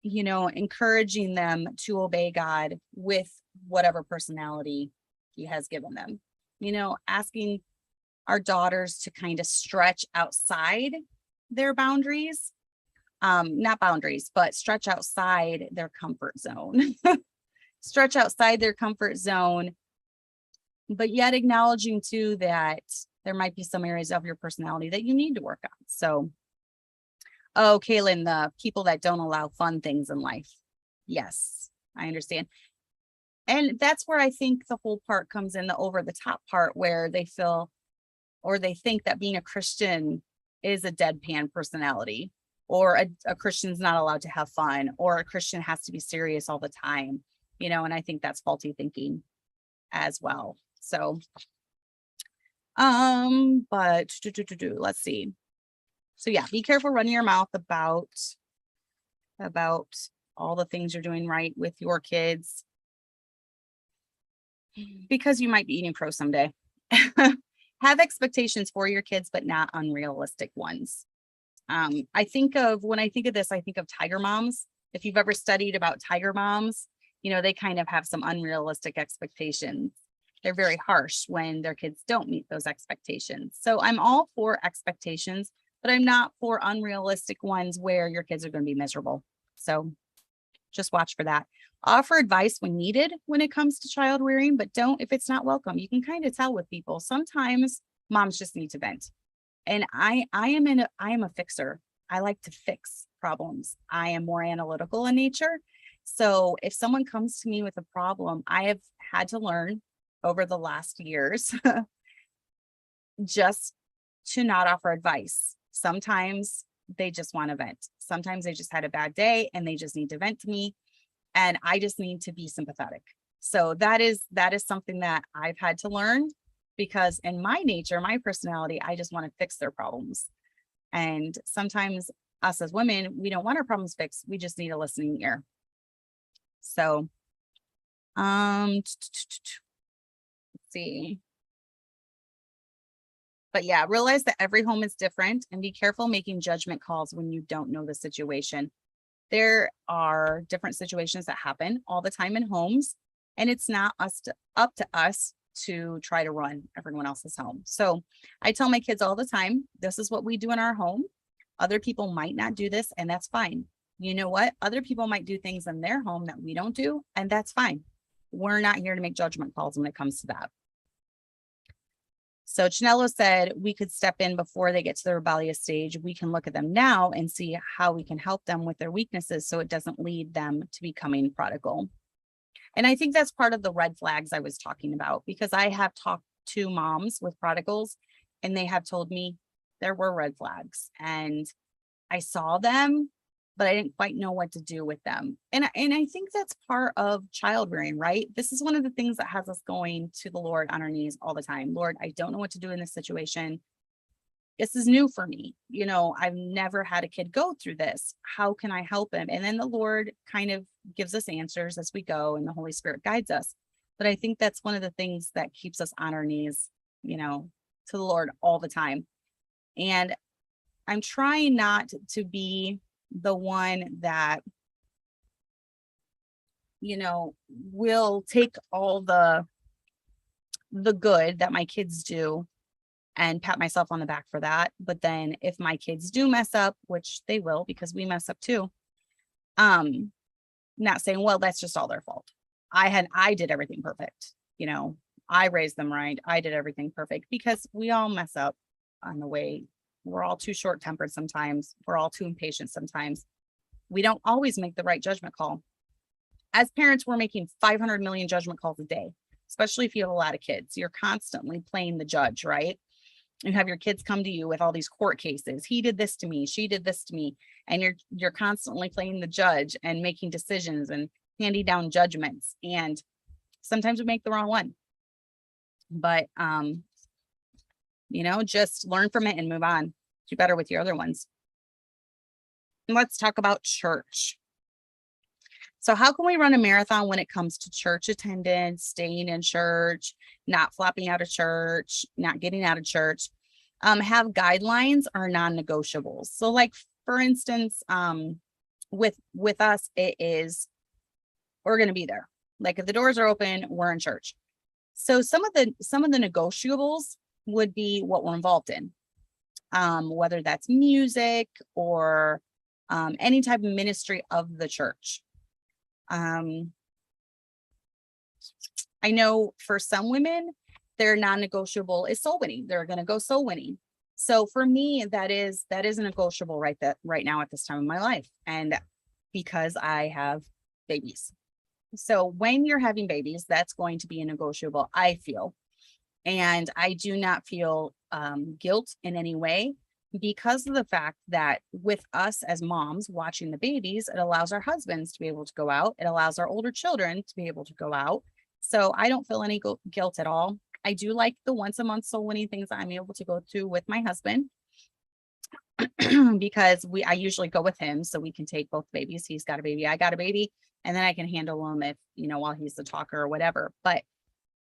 encouraging them to obey God with whatever personality he has given them. Asking our daughters to kind of stretch outside their boundaries. Not boundaries, but stretch outside their comfort zone. Stretch outside their comfort zone, but yet acknowledging too that there might be some areas of your personality that you need to work on. So, Kaylin, the people that don't allow fun things in life. Yes, I understand. And that's where I think the whole part comes in, the over the top part, where they feel or they think that being a Christian is a deadpan personality, or a Christian's not allowed to have fun, or a Christian has to be serious all the time, and I think that's faulty thinking as well. So, but let's see. So yeah, be careful running your mouth about all the things you're doing right with your kids, because you might be eating crow someday. Have expectations for your kids, but not unrealistic ones. When I think of this, I think of tiger moms. If you've ever studied about tiger moms, they kind of have some unrealistic expectations. They're very harsh when their kids don't meet those expectations. So I'm all for expectations, but I'm not for unrealistic ones where your kids are going to be miserable. So just watch for that. Offer advice when needed when it comes to child rearing, but don't if it's not welcome. You can kind of tell with people. Sometimes moms just need to vent. And I am a fixer. I like to fix problems. I am more analytical in nature. So if someone comes to me with a problem, I have had to learn over the last years just to not offer advice. Sometimes they just want to vent. Sometimes they just had a bad day and they just need to vent to me, and I just need to be sympathetic. So that is something that I've had to learn, because in my nature, my personality, I just want to fix their problems. And sometimes us as women, we don't want our problems fixed. We just need a listening ear. So, let's see. But yeah, realize that every home is different, and be careful making judgment calls when you don't know the situation. There are different situations that happen all the time in homes, and it's not up to us to try to run everyone else's home. So I tell my kids all the time, this is what we do in our home. Other people might not do this, and that's fine. You know what? Other people might do things in their home that we don't do, and that's fine. We're not here to make judgment calls when it comes to that. So Chinello said we could step in before they get to the rebellious stage. We can look at them now and see how we can help them with their weaknesses so it doesn't lead them to becoming prodigal. And I think that's part of the red flags I was talking about, because I have talked to moms with prodigals and they have told me there were red flags and I saw them, but I didn't quite know what to do with them. And I think that's part of child rearing, right? This is one of the things that has us going to the Lord on our knees all the time. Lord, I don't know what to do in this situation. this is new for me. I've never had a kid go through this. How can I help him? And then the Lord kind of gives us answers as we go, and the Holy Spirit guides us. But I think that's one of the things that keeps us on our knees, to the Lord all the time. And I'm trying not to be the one that, will take all the good that my kids do and pat myself on the back for that. But then if my kids do mess up, which they will, because we mess up too, not saying, well, that's just all their fault. I did everything perfect. I raised them right. I did everything perfect, because we all mess up on the way. We're all too short-tempered sometimes. We're all too impatient sometimes. We don't always make the right judgment call. As parents, we're making 500 million judgment calls a day, especially if you have a lot of kids. You're constantly playing the judge, right? You have your kids come to you with all these court cases. He did this to me. She did this to me. And you're constantly playing the judge and making decisions and handing down judgments. And sometimes we make the wrong one. But, just learn from it and move on. Do better with your other ones. And let's talk about church. So how can we run a marathon when it comes to church attendance, staying in church, not flopping out of church, not getting out of church? Have guidelines or non-negotiables. So like, for instance, with us, it is, we're going to be there. Like if the doors are open, we're in church. So some of the negotiables would be what we're involved in, whether that's music or any type of ministry of the church. I know for some women, their non-negotiable is soul winning. They're going to go soul winning. So for me, that is a negotiable right now at this time of my life. And because I have babies. So when you're having babies, that's going to be a negotiable, I feel. And I do not feel guilt in any way, because of the fact that with us as moms watching the babies, it allows our husbands to be able to go out. It allows our older children to be able to go out. So I don't feel any guilt at all. I do like the once a month soul winning things that I'm able to go to with my husband because I usually go with him so we can take both babies. He's got a baby, I got a baby, and then I can handle him if, while he's the talker or whatever. But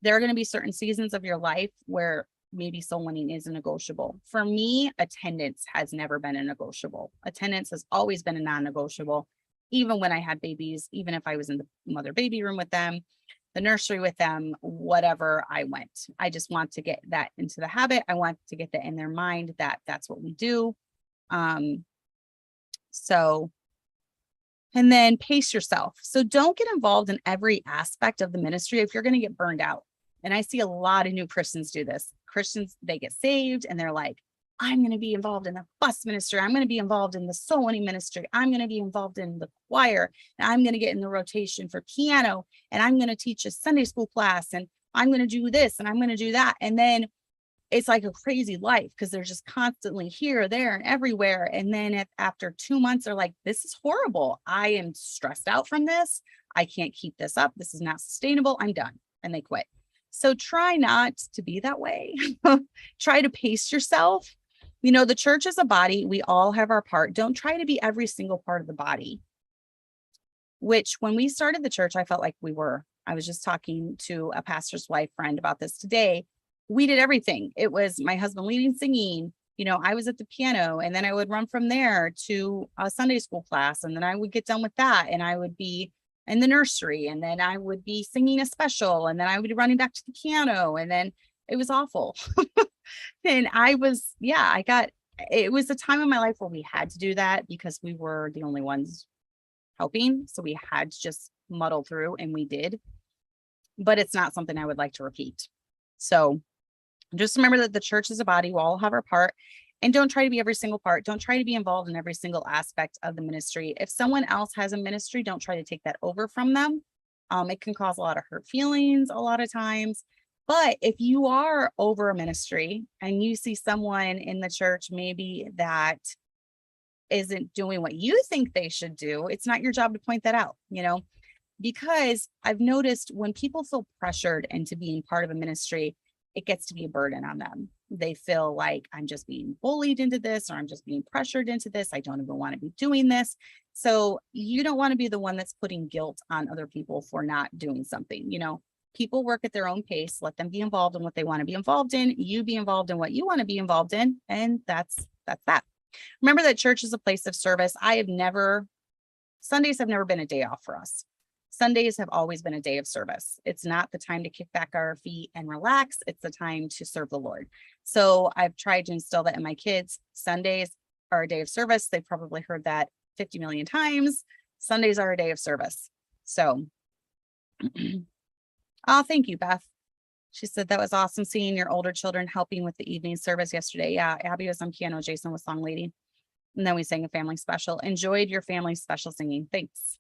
there are going to be certain seasons of your life where maybe soul winning is a negotiable. For me, attendance has never been a negotiable. Attendance has always been a non-negotiable, even when I had babies, even if I was in the mother baby room with them, the nursery with them, whatever I went. I just want to get that into the habit. I want to get that in their mind that that's what we do. And then pace yourself. So don't get involved in every aspect of the ministry if you're going to get burned out. And I see a lot of new Christians do this. Christians, they get saved and they're like, I'm going to be involved in the bus ministry. I'm going to be involved in the soul winning ministry. I'm going to be involved in the choir. And I'm going to get in the rotation for piano. And I'm going to teach a Sunday school class. And I'm going to do this and I'm going to do that. And then it's like a crazy life because they're just constantly here, there, and everywhere. And then after 2 months, they're like, this is horrible. I am stressed out from this. I can't keep this up. This is not sustainable. I'm done. And they quit. So try not to be that way. Try to pace yourself. The church is a body. We all have our part. Don't try to be every single part of the body, which when we started the church, I felt like we were. I was just talking to a pastor's wife friend about this today. We did everything. It was my husband leading singing. I was at the piano, and then I would run from there to a Sunday school class. And then I would get done with that. And I would be in the nursery, and then I would be singing a special, and then I would be running back to the piano. And then it was awful. And it was a time in my life where we had to do that because we were the only ones helping. So we had to just muddle through, and we did, but it's not something I would like to repeat. So just remember that the church is a body. We all have our part, and don't try to be every single part. Don't try to be involved in every single aspect of the ministry. If someone else has a ministry, don't try to take that over from them. It can cause a lot of hurt feelings a lot of times. But if you are over a ministry and you see someone in the church maybe that isn't doing what you think they should do, it's not your job to point that out, because I've noticed when people feel pressured into being part of a ministry, it gets to be a burden on them. They feel like I'm just being bullied into this, or I'm just being pressured into this. I don't even want to be doing this. So you don't want to be the one that's putting guilt on other people for not doing something. People work at their own pace. Let them be involved in what they want to be involved in. You be involved in what you want to be involved in. And that's that. Remember that church is a place of service. Sundays have never been a day off for us. Sundays have always been a day of service. It's not the time to kick back our feet and relax. It's the time to serve the Lord. So I've tried to instill that in my kids. Sundays are a day of service. They've probably heard that 50 million times. Sundays are a day of service. So, oh, thank you, Beth. She said that was awesome seeing your older children helping with the evening service yesterday. Yeah, Abby was on piano, Jason was song lady. And then we sang a family special. Enjoyed your family special singing. Thanks.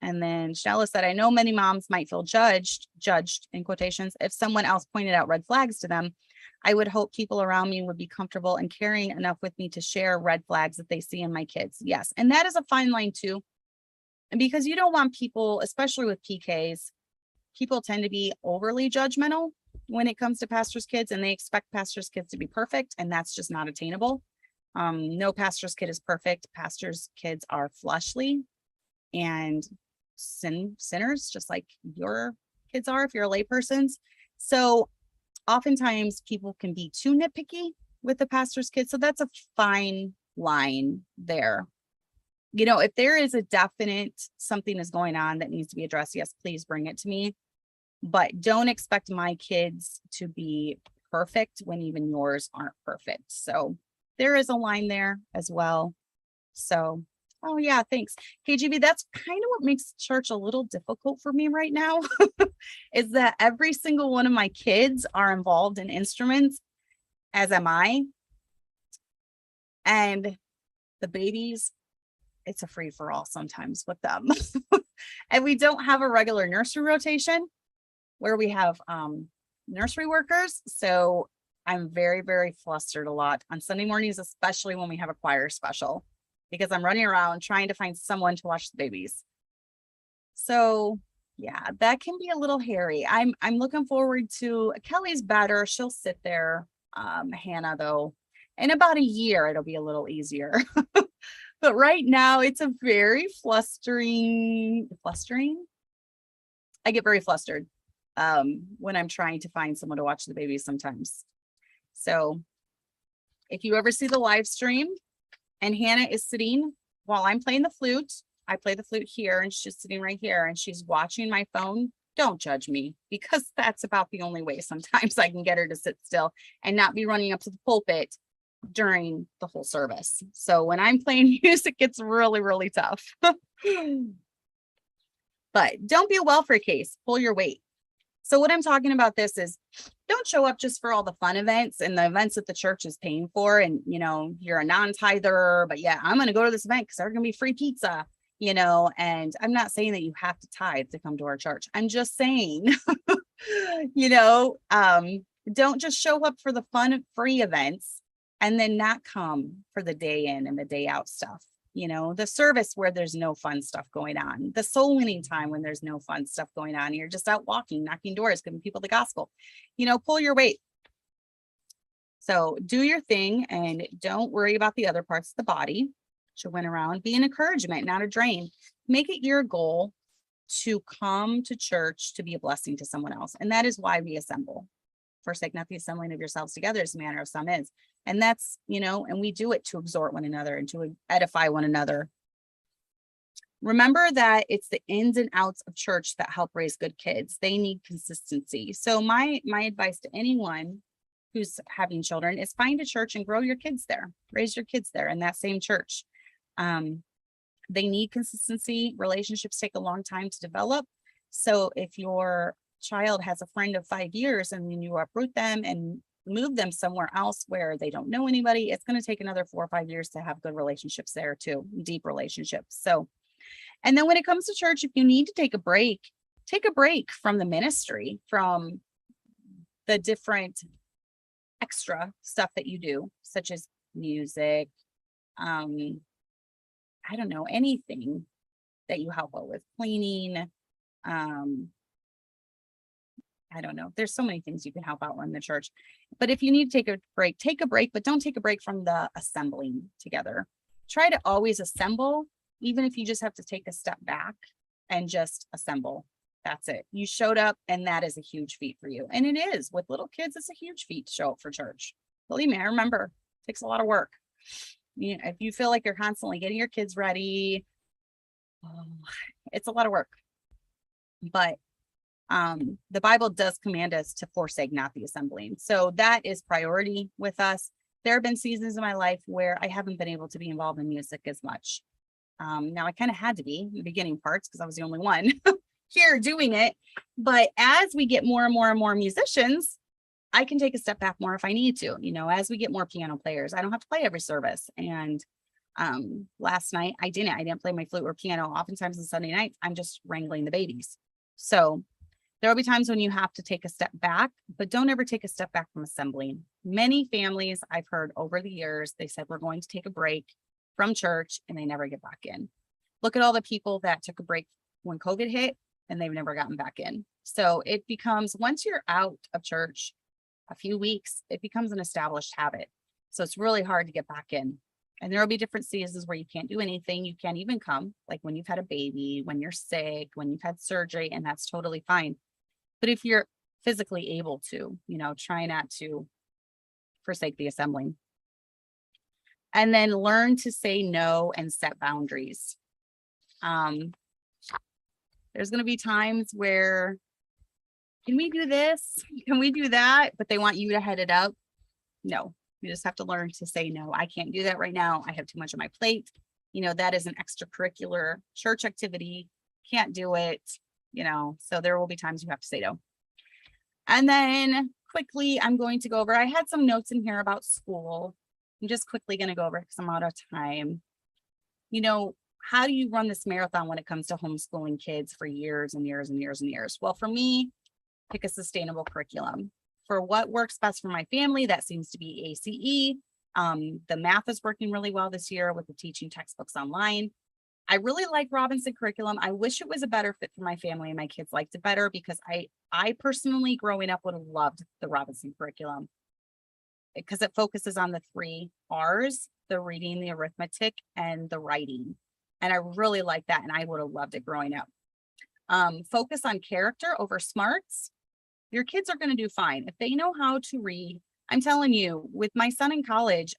And then Shella said, I know many moms might feel judged in quotations, if someone else pointed out red flags to them. I would hope people around me would be comfortable and caring enough with me to share red flags that they see in my kids. Yes. And that is a fine line too. And because you don't want people, especially with PKs, people tend to be overly judgmental when it comes to pastors' kids, and they expect pastors' kids to be perfect. And that's just not attainable. No pastor's kid is perfect. Pastors' kids are fleshly and sinners, just like your kids are if you're a layperson's. So oftentimes people can be too nitpicky with the pastor's kids. So that's a fine line there. If there is a definite something is going on that needs to be addressed, yes, please bring it to me. But don't expect my kids to be perfect when even yours aren't perfect. So there is a line there as well. So, oh yeah, thanks. KJV, that's kind of what makes church a little difficult for me right now, is that every single one of my kids are involved in instruments, as am I. And the babies, it's a free for all sometimes with them. And we don't have a regular nursery rotation where we have nursery workers. So I'm very, very flustered a lot on Sunday mornings, especially when we have a choir special, because I'm running around trying to find someone to watch the babies. So yeah, that can be a little hairy. I'm looking forward to Kelly's better. She'll sit there. Hannah, though, in about a year, it'll be a little easier. But right now it's a very flustering. I get very flustered when I'm trying to find someone to watch the babies sometimes. So if you ever see the live stream and Hannah is sitting while I'm playing the flute, I play the flute here and she's sitting right here and she's watching my phone, don't judge me, because that's about the only way sometimes I can get her to sit still and not be running up to the pulpit during the whole service. So when I'm playing music, it's really, really tough. But don't be a welfare case, pull your weight. So what I'm talking about this is, don't show up just for all the fun events and the events that the church is paying for. And, you're a non-tither, but yeah, I'm going to go to this event because there's going to be free pizza, and I'm not saying that you have to tithe to come to our church. I'm just saying, don't just show up for the fun free events and then not come for the day in and the day out stuff. The service where there's no fun stuff going on, the soul winning time when there's no fun stuff going on, you're just out walking, knocking doors, giving people the gospel, pull your weight. So do your thing and don't worry about the other parts of the body. Should went around, be an encouragement, not a drain. Make it your goal to come to church to be a blessing to someone else. And that is why we assemble. Forsake not the assembling of yourselves together, as the manner of some is. And that's, and we do it to exhort one another and to edify one another. Remember that it's the ins and outs of church that help raise good kids. They need consistency. So my advice to anyone who's having children is find a church and grow your kids there. Raise your kids there in that same church. They need consistency. Relationships take a long time to develop. So if your child has a friend of 5 years and then you uproot them and move them somewhere else where they don't know anybody, it's going to take another 4 or 5 years to have good relationships there too, deep relationships. So, and then when it comes to church, if you need to take a break from the ministry, from the different extra stuff that you do, such as music, I don't know, anything that you help out with, cleaning, I don't know. There's so many things you can help out in the church. But if you need to take a break, but don't take a break from the assembling together. Try to always assemble, even if you just have to take a step back and just assemble. That's it. You showed up, and that is a huge feat for you. And it is. With little kids, it's a huge feat to show up for church. Believe me, I remember. It takes a lot of work. If you feel like you're constantly getting your kids ready, it's a lot of work. But the Bible does command us to forsake not the assembling. So that is priority with us. There have been seasons in my life where I haven't been able to be involved in music as much. Now I kind of had to be in the beginning parts because I was the only one here doing it. But as we get more and more and more musicians, I can take a step back more if I need to. As we get more piano players, I don't have to play every service. And last night I didn't play my flute or piano. Oftentimes on Sunday nights, I'm just wrangling the babies. So there will be times when you have to take a step back, but don't ever take a step back from assembling. Many families I've heard over the years, they said, we're going to take a break from church, and they never get back in. Look at all the people that took a break when COVID hit, and they've never gotten back in. So it becomes, once you're out of church a few weeks, it becomes an established habit. So it's really hard to get back in. And there will be different seasons where you can't do anything. You can't even come, like when you've had a baby, when you're sick, when you've had surgery, and that's totally fine. But if you're physically able to, try not to forsake the assembling. And then learn to say no and set boundaries. There's going to be times where, can we do this? Can we do that? But they want you to head it up. No, you just have to learn to say no. I can't do that right now. I have too much on my plate. That is an extracurricular church activity. Can't do it. So there will be times you have to say no. And then quickly, I'm going to go over, I had some notes in here about school. I'm just quickly going to go over because I'm out of time. How do you run this marathon when it comes to homeschooling kids for years and years and years and years? Well, for me, pick a sustainable curriculum. For what works best for my family, that seems to be ACE. The math is working really well this year with the teaching textbooks online. I really like Robinson curriculum. I wish it was a better fit for my family and my kids liked it better because I personally growing up would have loved the Robinson curriculum because it focuses on the 3 R's, the reading, the arithmetic, and the writing. And I really like that. And I would have loved it growing up. Focus on character over smarts. Your kids are going to do fine. If they know how to read, I'm telling you, with my son in college,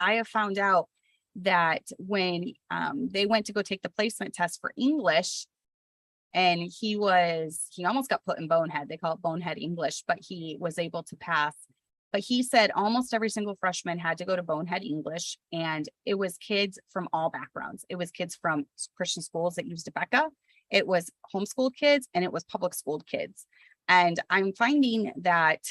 I have found out that when they went to go take the placement test for English, and he almost got put in bonehead. They call it bonehead English, but he was able to pass. But he said almost every single freshman had to go to bonehead English, and it was kids from all backgrounds. It was kids from Christian schools that used Becca. It was homeschooled kids, and it was public schooled kids. And I'm finding that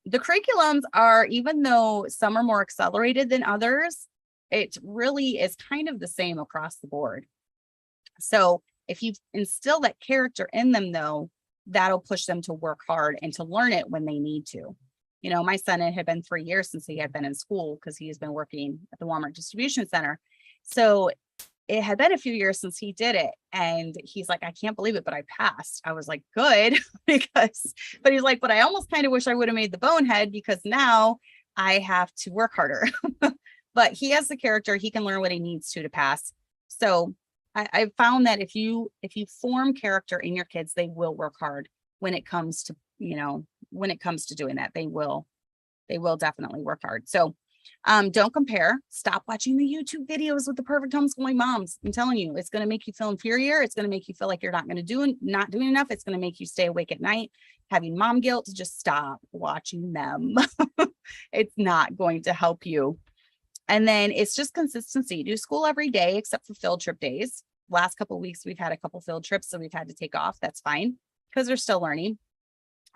the curriculums are, even though some are more accelerated than others, it really is kind of the same across the board. So if you instill that character in them, though, that'll push them to work hard and to learn it when they need to. My son, it had been 3 years since he had been in school because he has been working at the Walmart distribution center. So it had been a few years since he did it. And he's like, I can't believe it, but I passed. I was like, good, but he's like, but I almost kind of wish I would have made the bonehead because now I have to work harder. But he has the character, he can learn what he needs to pass. So I've found that if you form character in your kids, they will work hard when it comes to, doing that. They will definitely work hard. So don't compare. Stop watching the YouTube videos with the perfect homeschooling moms. I'm telling you, it's going to make you feel inferior. It's going to make you feel like you're not doing enough. It's going to make you stay awake at night, having mom guilt. Just stop watching them. It's not going to help you. And then it's just consistency. Do school every day except for field trip days. Last couple of weeks, we've had a couple field trips, so we've had to take off. That's fine because they're still learning.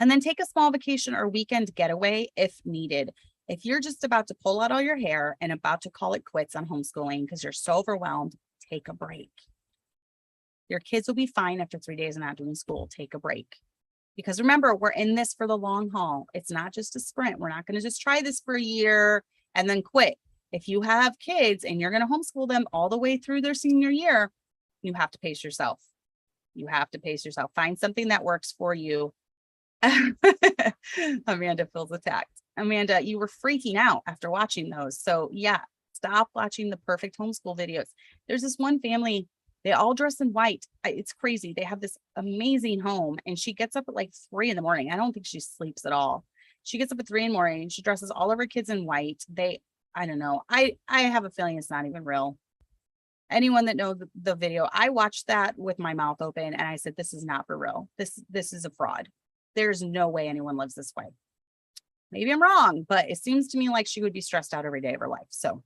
And then take a small vacation or weekend getaway if needed. If you're just about to pull out all your hair and about to call it quits on homeschooling because you're so overwhelmed, take a break. Your kids will be fine after 3 days of not doing school. Take a break. Because remember, we're in this for the long haul. It's not just a sprint. We're not going to just try this for a year and then quit. If you have kids and you're going to homeschool them all the way through their senior year, you have to pace yourself. You have to pace yourself. Find something that works for you. Amanda feels attacked. Amanda, you were freaking out after watching those. So yeah, stop watching the perfect homeschool videos. There's this one family, they all dress in white. It's crazy. They have this amazing home, and she gets up at like 3 a.m. I don't think she sleeps at all. She gets up at 3 a.m. She dresses all of her kids in white. I don't know. I have a feeling it's not even real. Anyone that knows the video, I watched that with my mouth open and I said, this is not for real. This is a fraud. There's no way anyone lives this way. Maybe I'm wrong, but it seems to me like she would be stressed out every day of her life. So,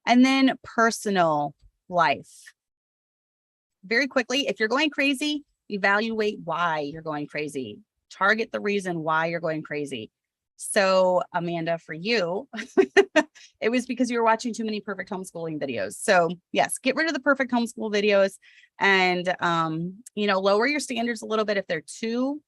and then personal life. Very quickly, if you're going crazy, evaluate why you're going crazy. Target the reason why you're going crazy. So Amanda, for you, it was because you were watching too many perfect homeschooling videos. So yes, get rid of the perfect homeschool videos and, lower your standards a little bit if they're too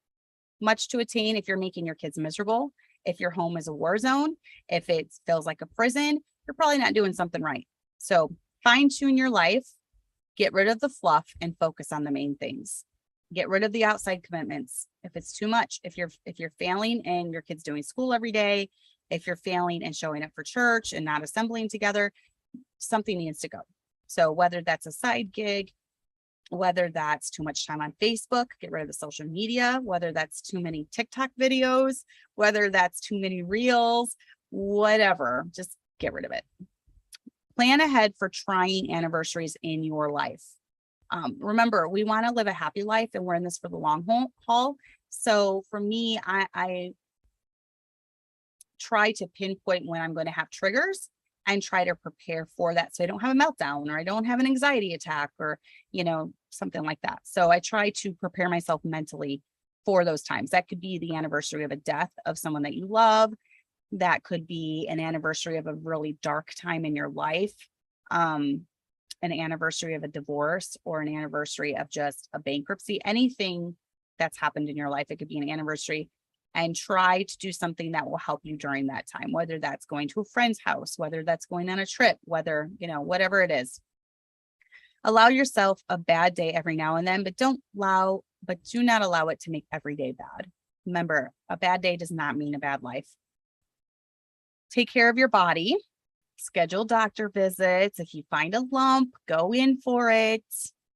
much to attain, if you're making your kids miserable, if your home is a war zone, if it feels like a prison, you're probably not doing something right. So fine tune your life, get rid of the fluff and focus on the main things. Get rid of the outside commitments. If it's too much, if you're failing and your kid's doing school every day, if you're failing and showing up for church and not assembling together, something needs to go. So whether that's a side gig, whether that's too much time on Facebook, get rid of the social media, whether that's too many TikTok videos, whether that's too many reels, whatever, just get rid of it. Plan ahead for trying anniversaries in your life. Remember, we want to live a happy life and we're in this for the long haul. So for me, I try to pinpoint when I'm going to have triggers and try to prepare for that. So I don't have a meltdown or I don't have an anxiety attack or, something like that. So I try to prepare myself mentally for those times. That could be the anniversary of a death of someone that you love. That could be an anniversary of a really dark time in your life. An anniversary of a divorce or an anniversary of just a bankruptcy, anything that's happened in your life. It could be an anniversary, and try to do something that will help you during that time, whether that's going to a friend's house, whether that's going on a trip, whether, whatever it is. Allow yourself a bad day every now and then, but do not allow it to make every day bad. Remember, a bad day does not mean a bad life. Take care of your body. Schedule doctor visits. If you find a lump, go in for it.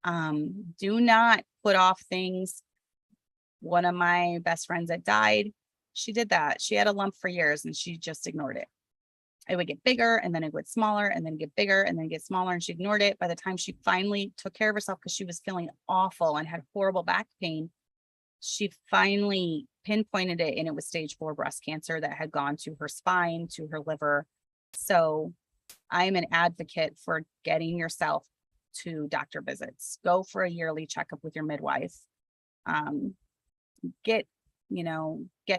Do not put off things. One of my best friends that died, she did that. She had a lump for years and she just ignored it. It would get bigger and then it would get smaller and then get bigger and then get smaller, and she ignored it. By the time she finally took care of herself because she was feeling awful and had horrible back pain, she finally pinpointed it, and it was stage 4 breast cancer that had gone to her spine, to her liver. So I'm an advocate for getting yourself to doctor visits. Go for a yearly checkup with your midwife. Get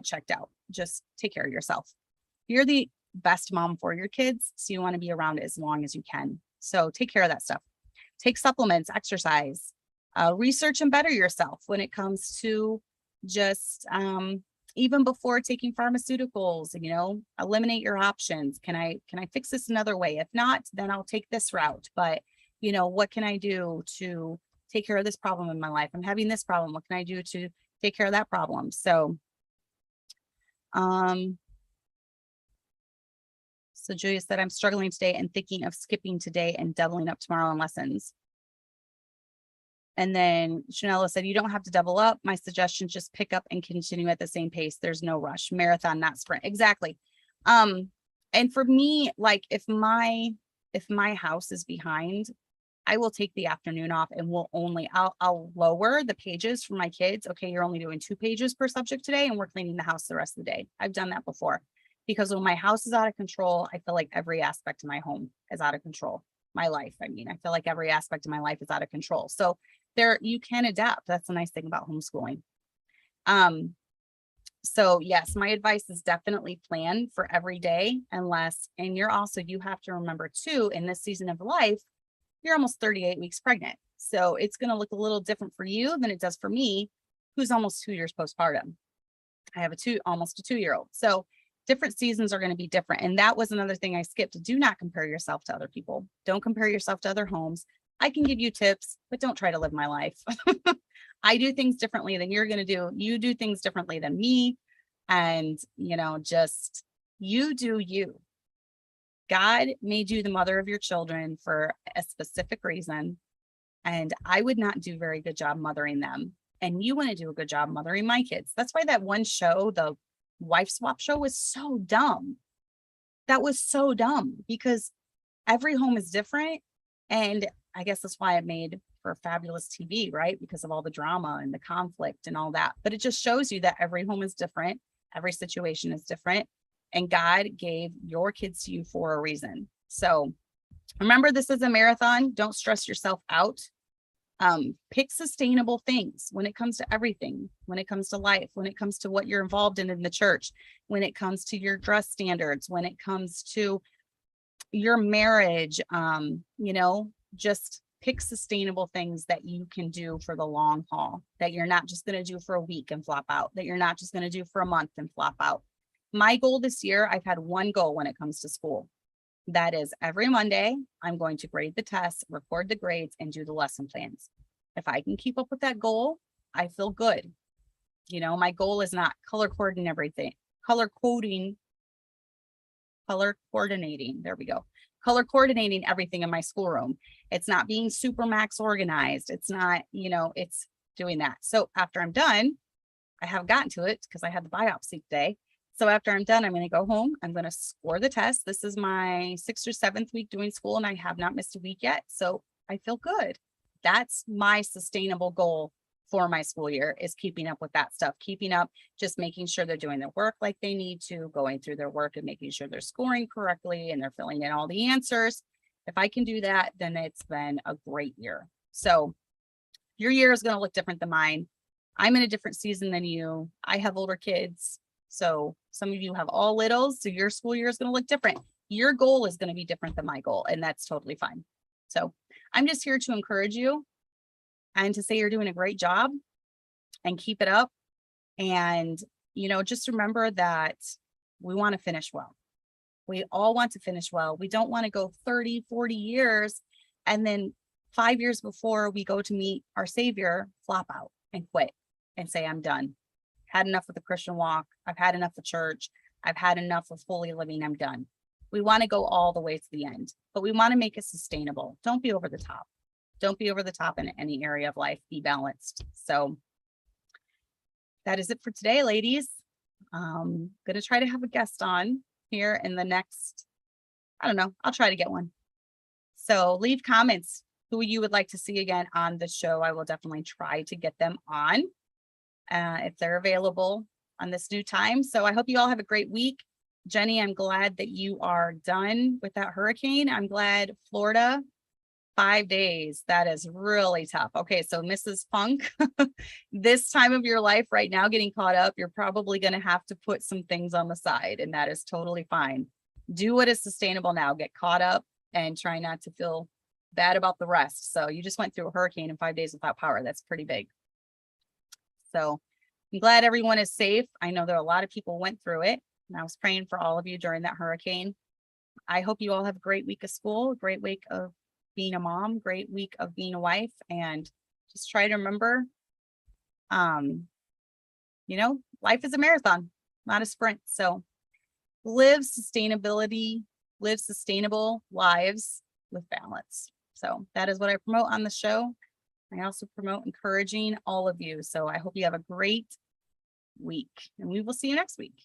checked out. Just take care of yourself. You're the best mom for your kids, so you want to be around as long as you can. So take care of that stuff. Take supplements, exercise, research and better yourself when it comes to just even before taking pharmaceuticals, eliminate your options. Can I fix this another way? If not, then I'll take this route. But, what can I do to take care of this problem in my life? I'm having this problem. What can I do to take care of that problem? So, Julia said, I'm struggling today and thinking of skipping today and doubling up tomorrow on lessons. And then Chanela said, you don't have to double up. My suggestion, just pick up and continue at the same pace. There's no rush. Marathon, not sprint. Exactly. And for me, like if my house is behind, I will take the afternoon off and I'll lower the pages for my kids. Okay, you're only doing 2 pages per subject today, and we're cleaning the house the rest of the day. I've done that before, because when my house is out of control, I feel like every aspect of my home is out of control. My life, I feel like every aspect of my life is out of control. So you can adapt. That's the nice thing about homeschooling. So yes, my advice is definitely plan for every day, and you have to remember too, in this season of life, you're almost 38 weeks pregnant. So it's going to look a little different for you than it does for me, who's almost 2 years postpartum. I have almost a 2-year-old. So different seasons are going to be different. And that was another thing I skipped. Do not compare yourself to other people. Don't compare yourself to other homes. I can give you tips, but don't try to live my life. I do things differently than you're going to do. You do things differently than me. And, just you do you. God made you the mother of your children for a specific reason. And I would not do a very good job mothering them. And you want to do a good job mothering my kids. That's why that one show, the wife swap show, was so dumb. That was so dumb because every home is different. And I guess that's why it made for fabulous TV, right? Because of all the drama and the conflict and all that. But it just shows you that every home is different. Every situation is different. And God gave your kids to you for a reason. So remember, this is a marathon. Don't stress yourself out. Pick sustainable things when it comes to everything, when it comes to life, when it comes to what you're involved in the church, when it comes to your dress standards, when it comes to your marriage, just pick sustainable things that you can do for the long haul, that you're not just going to do for a week and flop out, that you're not just going to do for a month and flop out. My goal this year, I've had one goal when it comes to school. That is every Monday, I'm going to grade the tests, record the grades, and do the lesson plans. If I can keep up with that goal, I feel good. My goal is not color coordinating everything, color coordinating. There we go. Color coordinating everything in my schoolroom. It's not being super max organized. It's not, it's doing that. So after I'm done, I have gotten to it because I had the biopsy today. So after I'm done, I'm going to go home. I'm going to score the test. This is my 6th or 7th week doing school, and I have not missed a week yet. So I feel good. That's my sustainable goal for my school year, is keeping up with that stuff, keeping up, just making sure they're doing their work like they need to, going through their work and making sure they're scoring correctly and they're filling in all the answers. If I can do that, then it's been a great year. So your year is going to look different than mine. I'm in a different season than you. I have older kids. So some of you have all littles, so your school year is going to look different. Your goal is going to be different than my goal, and that's totally fine. So I'm just here to encourage you and to say you're doing a great job and keep it up. And, just remember that we want to finish well. We all want to finish well. We don't want to go 30, 40 years and then 5 years before we go to meet our Savior, flop out and quit and say, I'm done. Had enough of the Christian walk. I've had enough of church. I've had enough of holy living. I'm done. We want to go all the way to the end, but we want to make it sustainable. Don't be over the top. Don't be over the top in any area of life. Be balanced. So that is it for today, ladies. Going to try to have a guest on here in the next, I don't know, I'll try to get one. So leave comments who you would like to see again on the show. I will definitely try to get them on if they're available on this new time. So I hope you all have a great week. Jenny, I'm glad that you are done with that hurricane. I'm glad Florida, 5 days. That is really tough. Okay, so Mrs. Funk, this time of your life right now, getting caught up, you're probably going to have to put some things on the side, and that is totally fine. Do what is sustainable now. Get caught up and try not to feel bad about the rest. So you just went through a hurricane in 5 days without power. That's pretty big. So I'm glad everyone is safe. I know there are a lot of people went through it, and I was praying for all of you during that hurricane. I hope you all have a great week of school, a great week of being a mom, great week of being a wife, and just try to remember, life is a marathon, not a sprint. So live sustainable lives with balance. So that is what I promote on the show. I also promote encouraging all of you. So I hope you have a great week, and we will see you next week.